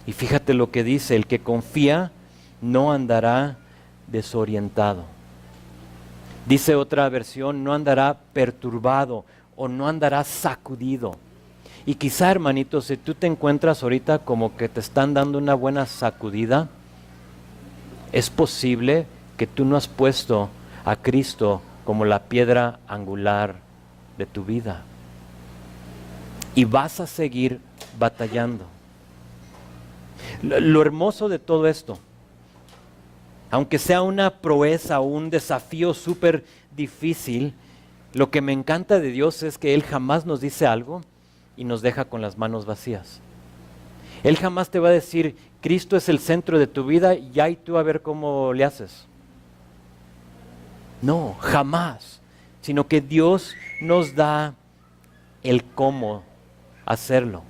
Y fíjate lo que dice, el que confía no andará desorientado. Dice otra versión, no andará perturbado o no andará sacudido. Y quizá, hermanito, si tú te encuentras ahorita como que te están dando una buena sacudida, es posible que tú no has puesto a Cristo como la piedra angular de tu vida. Y vas a seguir batallando. Lo hermoso de todo esto, aunque sea una proeza o un desafío súper difícil, lo que me encanta de Dios es que Él jamás nos dice algo y nos deja con las manos vacías. Él jamás te va a decir, Cristo es el centro de tu vida y ahí tú a ver cómo le haces. No, jamás. Sino que Dios nos da el cómo hacerlo.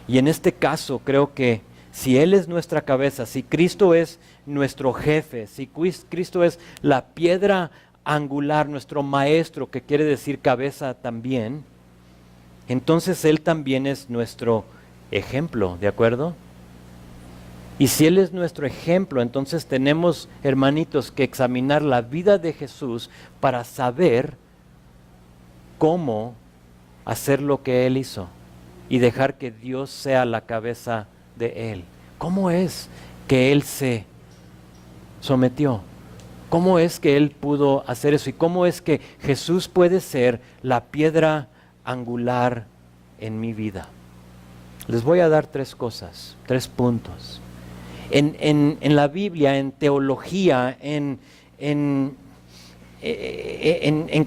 Y en este caso creo que si Él es nuestra cabeza, si Cristo es nuestro jefe, si Cristo es la piedra angular, nuestro maestro, que quiere decir cabeza también, entonces Él también es nuestro ejemplo, ¿de acuerdo? Y si Él es nuestro ejemplo, entonces tenemos, hermanitos, que examinar la vida de Jesús para saber cómo hacer lo que Él hizo y dejar que Dios sea la cabeza de Él. ¿Cómo es que Él se sometió? ¿Cómo es que Él pudo hacer eso? ¿Y cómo es que Jesús puede ser la piedra angular en mi vida? Les voy a dar 3 cosas, 3 puntos. En la Biblia, en teología, en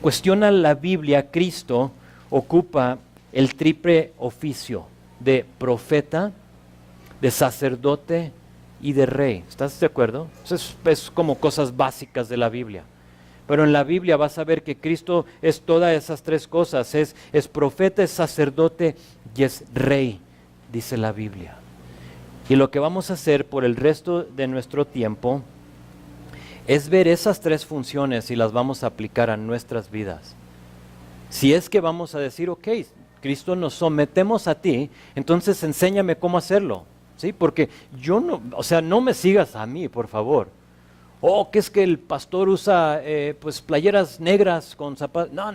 cuestión a la Biblia, Cristo ocupa el triple oficio de profeta, de sacerdote y de rey. ¿Estás de acuerdo? Es como cosas básicas de la Biblia. Pero en la Biblia vas a ver que Cristo es todas esas 3 cosas. Es profeta, es sacerdote y es rey, dice la Biblia. Y lo que vamos a hacer por el resto de nuestro tiempo es ver esas 3 funciones y las vamos a aplicar a nuestras vidas. Si es que vamos a decir, ok, Cristo, nos sometemos a ti, entonces enséñame cómo hacerlo, ¿sí? Porque yo no, no me sigas a mí, por favor. Que es que el pastor usa pues playeras negras con zapatos. No.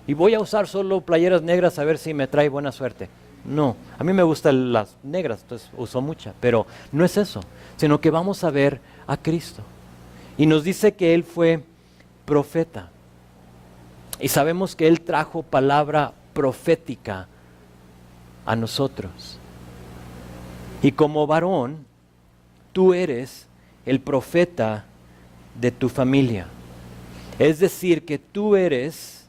Y voy a usar solo playeras negras a ver si me trae buena suerte. No, a mí me gustan las negras, entonces uso muchas, pero no es eso, sino que vamos a ver a Cristo. Y nos dice que Él fue profeta. Y sabemos que Él trajo palabra profética a nosotros. Y como varón, tú eres el profeta de tu familia. Es decir, que tú eres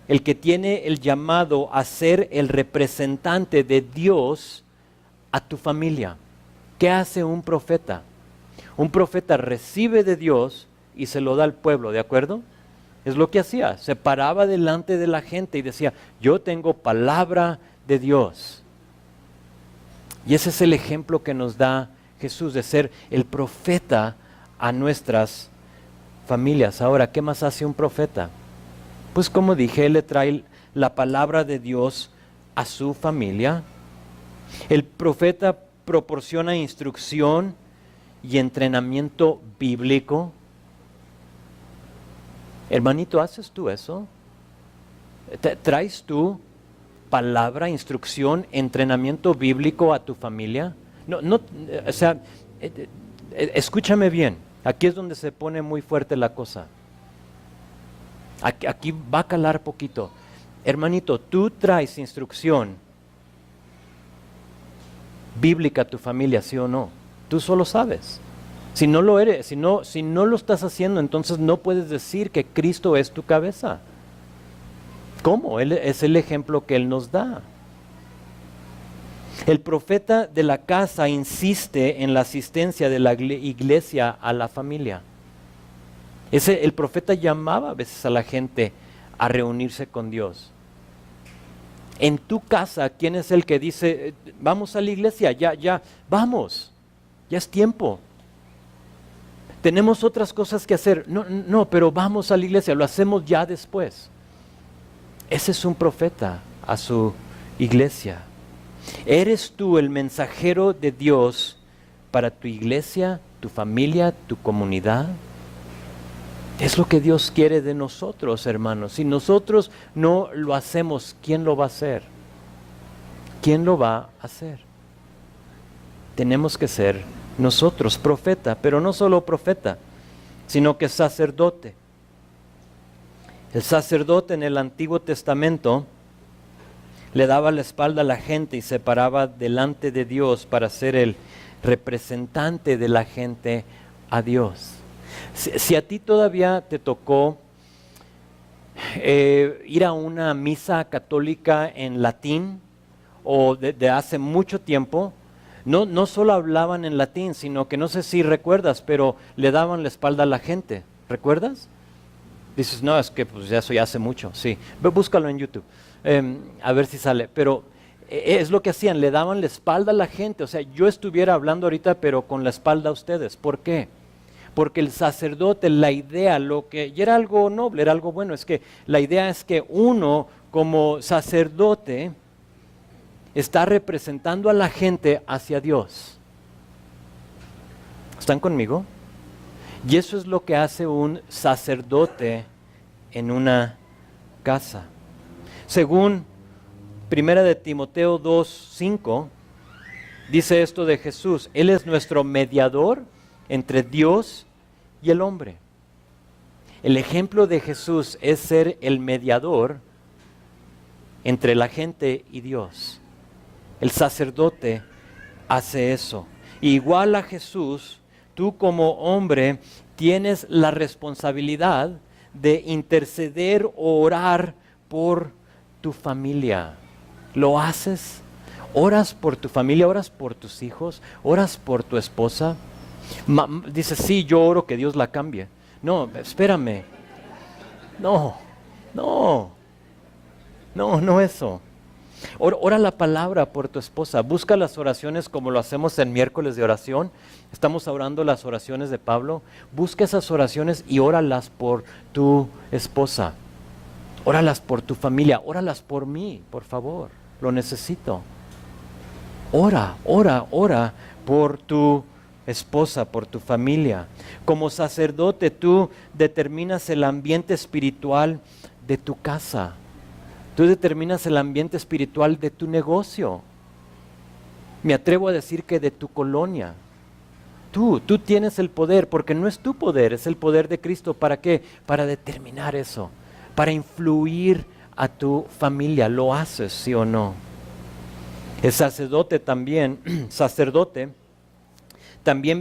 el que tiene el llamado a ser el representante de Dios a tu familia. ¿Qué hace un profeta? Un profeta recibe de Dios y se lo da al pueblo, ¿de acuerdo? Es lo que hacía, se paraba delante de la gente y decía, yo tengo palabra de Dios. Y ese es el ejemplo que nos da Jesús, de ser el profeta a nuestras familias. Ahora, ¿qué más hace un profeta? Pues como dije, Él le trae la palabra de Dios a su familia. El profeta proporciona instrucción y entrenamiento bíblico. Hermanito, ¿haces tú eso? ¿Traes tú palabra, instrucción, entrenamiento bíblico a tu familia? Escúchame bien, aquí es donde se pone muy fuerte la cosa. Aquí va a calar poquito. Hermanito, tú traes instrucción bíblica a tu familia, ¿sí o no? Tú solo sabes. Si no lo eres, si no lo estás haciendo, entonces no puedes decir que Cristo es tu cabeza. ¿Cómo? Él es el ejemplo que Él nos da. El profeta de la casa insiste en la asistencia de la iglesia a la familia. El profeta llamaba a veces a la gente a reunirse con Dios. En tu casa, ¿quién es el que dice, vamos a la iglesia, ya, vamos, ya es tiempo? Tenemos otras cosas que hacer. No, pero vamos a la iglesia, lo hacemos ya después. Ese es un profeta a su iglesia. ¿Eres tú el mensajero de Dios para tu iglesia, tu familia, tu comunidad? Es lo que Dios quiere de nosotros, hermanos. Si nosotros no lo hacemos, ¿quién lo va a hacer? ¿Quién lo va a hacer? Tenemos que ser nosotros, profeta, pero no solo profeta, sino que sacerdote. El sacerdote en el Antiguo Testamento le daba la espalda a la gente y se paraba delante de Dios para ser el representante de la gente a Dios. Si a ti todavía te tocó ir a una misa católica en latín o de hace mucho tiempo, no solo hablaban en latín, sino que no sé si recuerdas, pero le daban la espalda a la gente. ¿Recuerdas? Dices, no, es que pues eso ya hace mucho, sí. Búscalo en YouTube, a ver si sale. Pero es lo que hacían, le daban la espalda a la gente. O sea, yo estuviera hablando ahorita, pero con la espalda a ustedes. ¿Por qué? Porque el sacerdote, la idea, y era algo noble, era algo bueno, es que la idea es que uno como sacerdote está representando a la gente hacia Dios. ¿Están conmigo? Y eso es lo que hace un sacerdote en una casa. Según 1 de Timoteo 2:5, dice esto de Jesús: Él es nuestro mediador entre Dios y el hombre. El ejemplo de Jesús es ser el mediador entre la gente y Dios. El sacerdote hace eso. Igual a Jesús, tú como hombre tienes la responsabilidad de interceder o orar por tu familia. ¿Lo haces? ¿Oras por tu familia? ¿Oras por tus hijos? ¿Oras por tu esposa? Dices, sí, yo oro que Dios la cambie. No, espérame. No eso. Ora la palabra por tu esposa. Busca las oraciones como lo hacemos en miércoles de oración. Estamos orando las oraciones de Pablo. Busca esas oraciones y óralas por tu esposa. Óralas por tu familia. Óralas por mí, por favor. Lo necesito. Ora por tu esposa, por tu familia. Como sacerdote, tú determinas el ambiente espiritual de tu casa. Tú determinas el ambiente espiritual de tu negocio. Me atrevo a decir que de tu colonia. Tú tienes el poder, porque no es tu poder, es el poder de Cristo. ¿Para qué? Para determinar eso, para influir a tu familia. ¿Lo haces, sí o no? El sacerdote también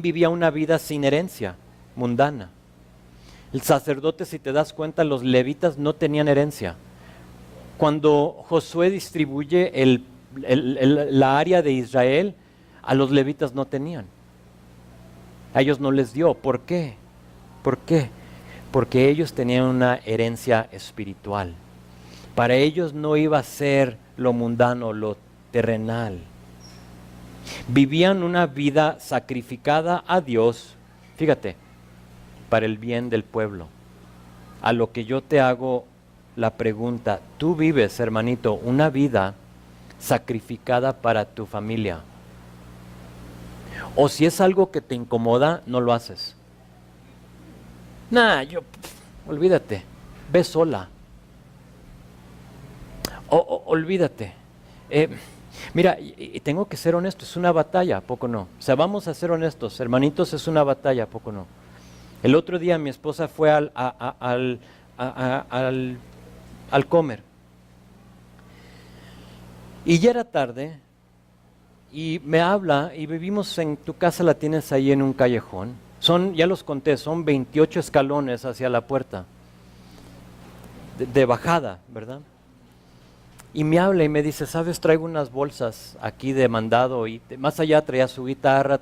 vivía una vida sin herencia, mundana. El sacerdote, si te das cuenta, los levitas no tenían herencia. Cuando Josué distribuye la área de Israel, a los levitas no tenían. A ellos no les dio. ¿Por qué? ¿Por qué? Porque ellos tenían una herencia espiritual. Para ellos no iba a ser lo mundano, lo terrenal. Vivían una vida sacrificada a Dios, fíjate, para el bien del pueblo. A lo que yo te hago la pregunta: ¿tú vives, hermanito, una vida sacrificada para tu familia? O si es algo que te incomoda, no lo haces. Olvídate, ve sola. Olvídate. Mira, y tengo que ser honesto, es una batalla, ¿a poco no? O sea, vamos a ser honestos, hermanitos, es una batalla, ¿a poco no? El otro día mi esposa fue al comer. Y ya era tarde, y me habla, y vivimos en tu casa, la tienes ahí en un callejón. Ya los conté, son 28 escalones hacia la puerta, de bajada, ¿verdad? Y me habla y me dice, ¿sabes? Traigo unas bolsas aquí de mandado, y más allá traía su guitarra,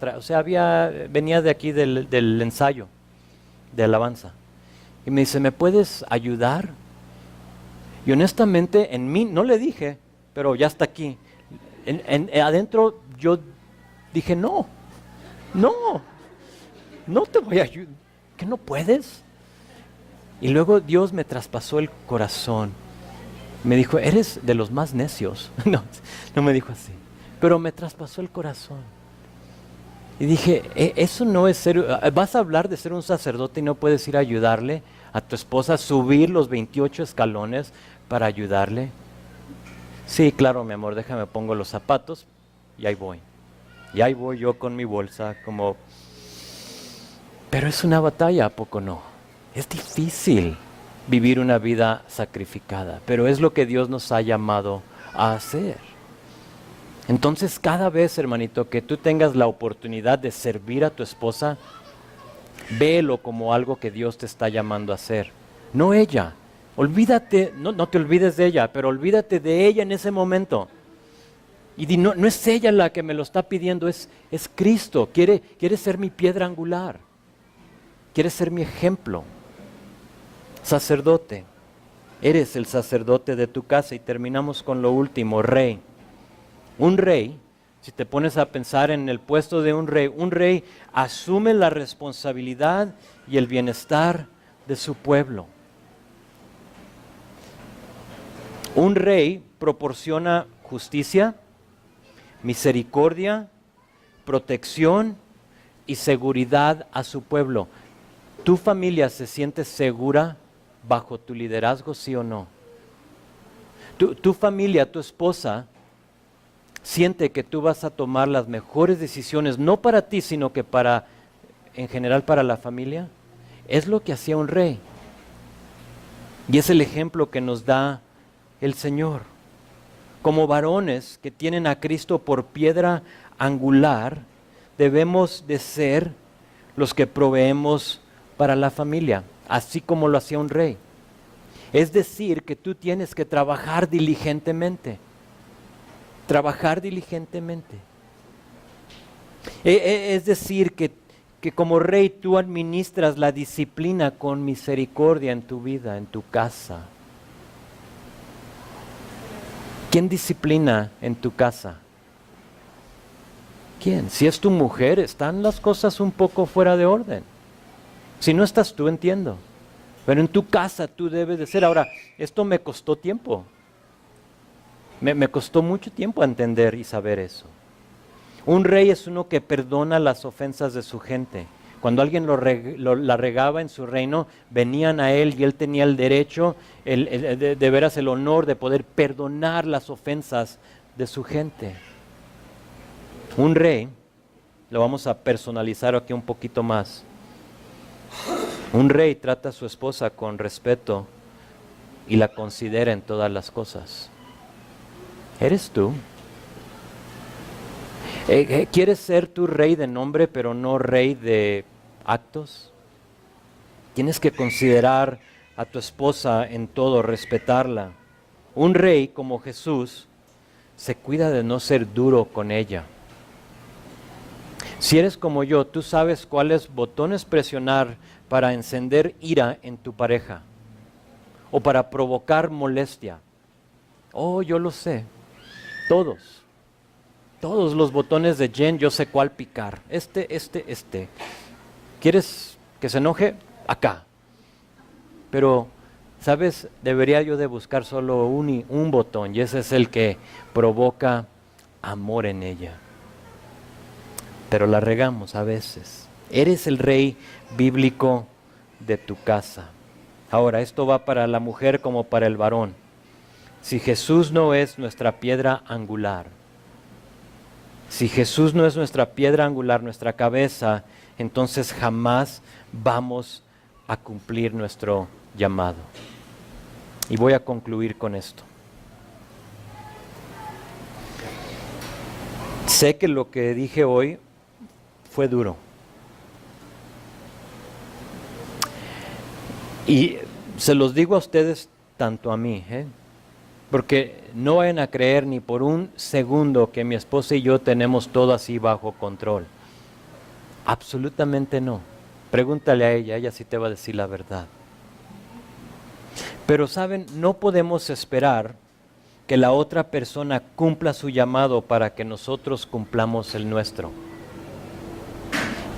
venía de aquí del ensayo, de alabanza. Y me dice, ¿me puedes ayudar? Y honestamente, en mí, no le dije, pero ya está aquí. Adentro yo dije, no te voy a ayudar. ¿Que no puedes? Y luego Dios me traspasó el corazón. Me dijo, eres de los más necios. No me dijo así, pero me traspasó el corazón. Y dije, eso no es ser, vas a hablar de ser un sacerdote y no puedes ir a ayudarle a tu esposa a subir los 28 escalones para ayudarle. Sí, claro, mi amor, déjame pongo los zapatos y ahí voy. Y ahí voy yo con mi bolsa como... Pero es una batalla, ¿a poco no? Es difícil vivir una vida sacrificada, pero es lo que Dios nos ha llamado a hacer. Entonces, cada vez, hermanito, que tú tengas la oportunidad de servir a tu esposa, véelo como algo que Dios te está llamando a hacer, no ella. Olvídate, no te olvides de ella, pero olvídate de ella en ese momento. Y no es ella la que me lo está pidiendo, es Cristo. Quiere ser mi piedra angular, quiere ser mi ejemplo. Sacerdote, eres el sacerdote de tu casa. Y terminamos con lo último, rey. Un rey, si te pones a pensar en el puesto de un rey asume la responsabilidad y el bienestar de su pueblo. Un rey proporciona justicia, misericordia, protección y seguridad a su pueblo. ¿Tu familia se siente segura bajo tu liderazgo, sí o no? Tu familia, tu esposa, siente que tú vas a tomar las mejores decisiones, no para ti, sino que para, en general, para la familia. Es lo que hacía un rey. Y es el ejemplo que nos da el Señor. Como varones que tienen a Cristo por piedra angular, debemos de ser los que proveemos para la familia, así como lo hacía un rey. Es decir, que tú tienes que trabajar diligentemente. Trabajar diligentemente. Es decir, que como rey tú administras la disciplina con misericordia en tu vida, en tu casa. ¿Quién disciplina en tu casa? ¿Quién? Si es tu mujer, están las cosas un poco fuera de orden. Si no estás tú, entiendo. Pero en tu casa tú debes de ser. Ahora, esto me costó tiempo. Me costó mucho tiempo entender y saber eso. Un rey es uno que perdona las ofensas de su gente. Cuando alguien la regaba en su reino, venían a él y él tenía el derecho, de veras el honor de poder perdonar las ofensas de su gente. Un rey, lo vamos a personalizar aquí un poquito más. Un rey trata a su esposa con respeto y la considera en todas las cosas. ¿Eres tú? ¿Quieres ser tú rey de nombre, pero no rey de actos? Tienes que considerar a tu esposa en todo, respetarla. Un rey como Jesús se cuida de no ser duro con ella. Si eres como yo, tú sabes cuáles botones presionar para encender ira en tu pareja o para provocar molestia. Oh, yo lo sé. Todos los botones de Jen, yo sé cuál picar. Este. ¿Quieres que se enoje? Acá. Pero, ¿sabes? Debería yo de buscar solo un botón, y ese es el que provoca amor en ella. Pero la regamos a veces. Eres el rey bíblico de tu casa. Ahora, esto va para la mujer como para el varón. Si Jesús no es nuestra piedra angular, si Jesús no es nuestra piedra angular, nuestra cabeza, entonces jamás vamos a cumplir nuestro llamado. Y voy a concluir con esto. Sé que lo que dije hoy fue duro. Y se los digo a ustedes, tanto a mí, porque no vayan a creer ni por un segundo que mi esposa y yo tenemos todo así bajo control. Absolutamente no. Pregúntale a ella sí te va a decir la verdad. Pero saben, no podemos esperar que la otra persona cumpla su llamado para que nosotros cumplamos el nuestro.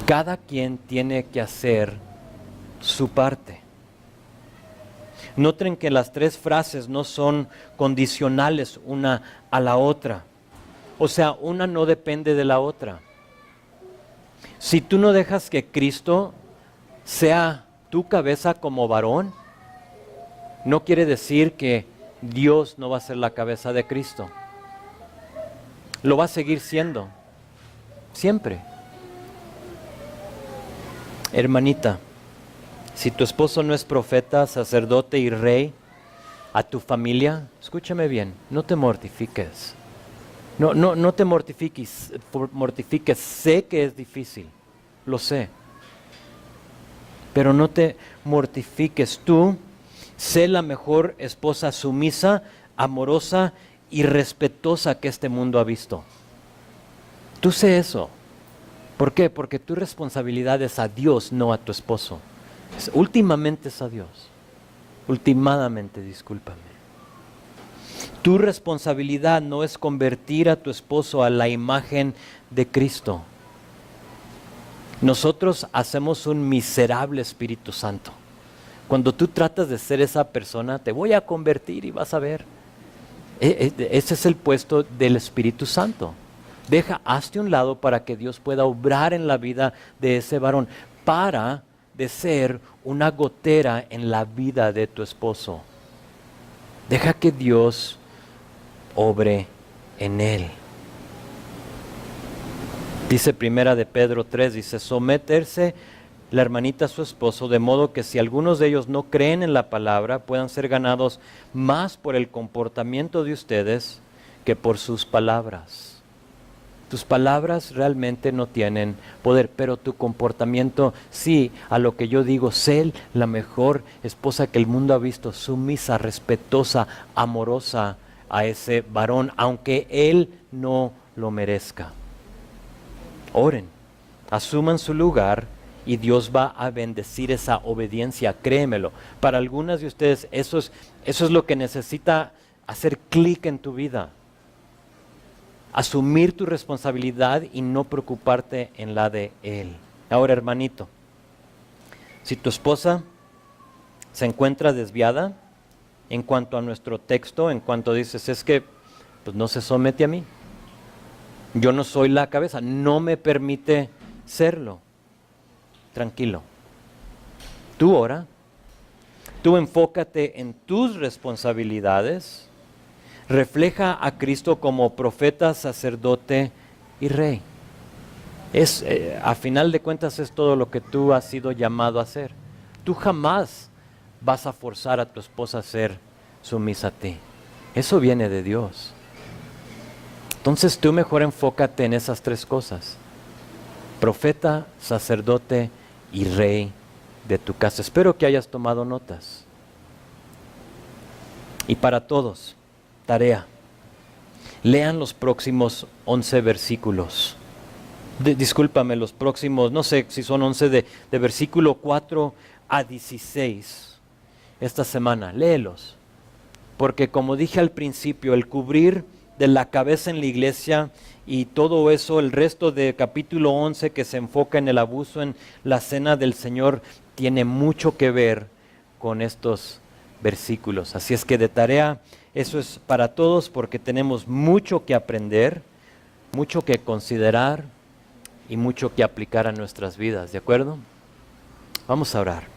Cada quien tiene que hacer su parte. Noten que las tres frases no son condicionales una a la otra. O sea, una no depende de la otra. Si tú no dejas que Cristo sea tu cabeza como varón, no quiere decir que Dios no va a ser la cabeza de Cristo. Lo va a seguir siendo, siempre. Hermanita, si tu esposo no es profeta, sacerdote y rey, a tu familia, escúchame bien, no te mortifiques. No te mortifiques. Sé que es difícil, lo sé. Pero no te mortifiques. Tú, sé la mejor esposa sumisa, amorosa y respetuosa que este mundo ha visto. Tú sé eso. ¿Por qué? Porque tu responsabilidad es a Dios, no a tu esposo. Últimamente es a Dios. Últimamente, discúlpame. Tu responsabilidad no es convertir a tu esposo a la imagen de Cristo. Nosotros hacemos un miserable Espíritu Santo. Cuando tú tratas de ser esa persona, te voy a convertir y vas a ver. Ese es el puesto del Espíritu Santo. Hazte un lado para que Dios pueda obrar en la vida de ese varón, para de ser una gotera en la vida de tu esposo. Deja que Dios obre en él. Dice Primera de Pedro 3, dice, someterse la hermanita a su esposo, de modo que si algunos de ellos no creen en la palabra, puedan ser ganados más por el comportamiento de ustedes que por sus palabras. Tus palabras realmente no tienen poder, pero tu comportamiento sí. A lo que yo digo, sé la mejor esposa que el mundo ha visto, sumisa, respetuosa, amorosa a ese varón, aunque él no lo merezca. Oren, asuman su lugar y Dios va a bendecir esa obediencia, créemelo. Para algunas de ustedes eso es lo que necesita hacer clic en tu vida. Asumir tu responsabilidad y no preocuparte en la de él. Ahora, hermanito, si tu esposa se encuentra desviada en cuanto a nuestro texto, en cuanto dices, es que pues no se somete a mí, yo no soy la cabeza, no me permite serlo. Tranquilo. Tú ora, tú enfócate en tus responsabilidades, refleja a Cristo como profeta, sacerdote y rey. A final de cuentas es todo lo que tú has sido llamado a hacer. Tú jamás vas a forzar a tu esposa a ser sumisa a ti. Eso viene de Dios. Entonces tú mejor enfócate en esas tres cosas. Profeta, sacerdote y rey de tu casa. Espero que hayas tomado notas. Y para todos, tarea. Lean los próximos 11 versículos. Discúlpame, los próximos, no sé si son 11 de versículo 4 a 16. Esta semana, léelos. Porque como dije al principio, el cubrir de la cabeza en la iglesia y todo eso, el resto de capítulo 11 que se enfoca en el abuso en la cena del Señor, tiene mucho que ver con estos versículos. Así es que de tarea, eso es para todos porque tenemos mucho que aprender, mucho que considerar y mucho que aplicar a nuestras vidas, ¿de acuerdo? Vamos a orar.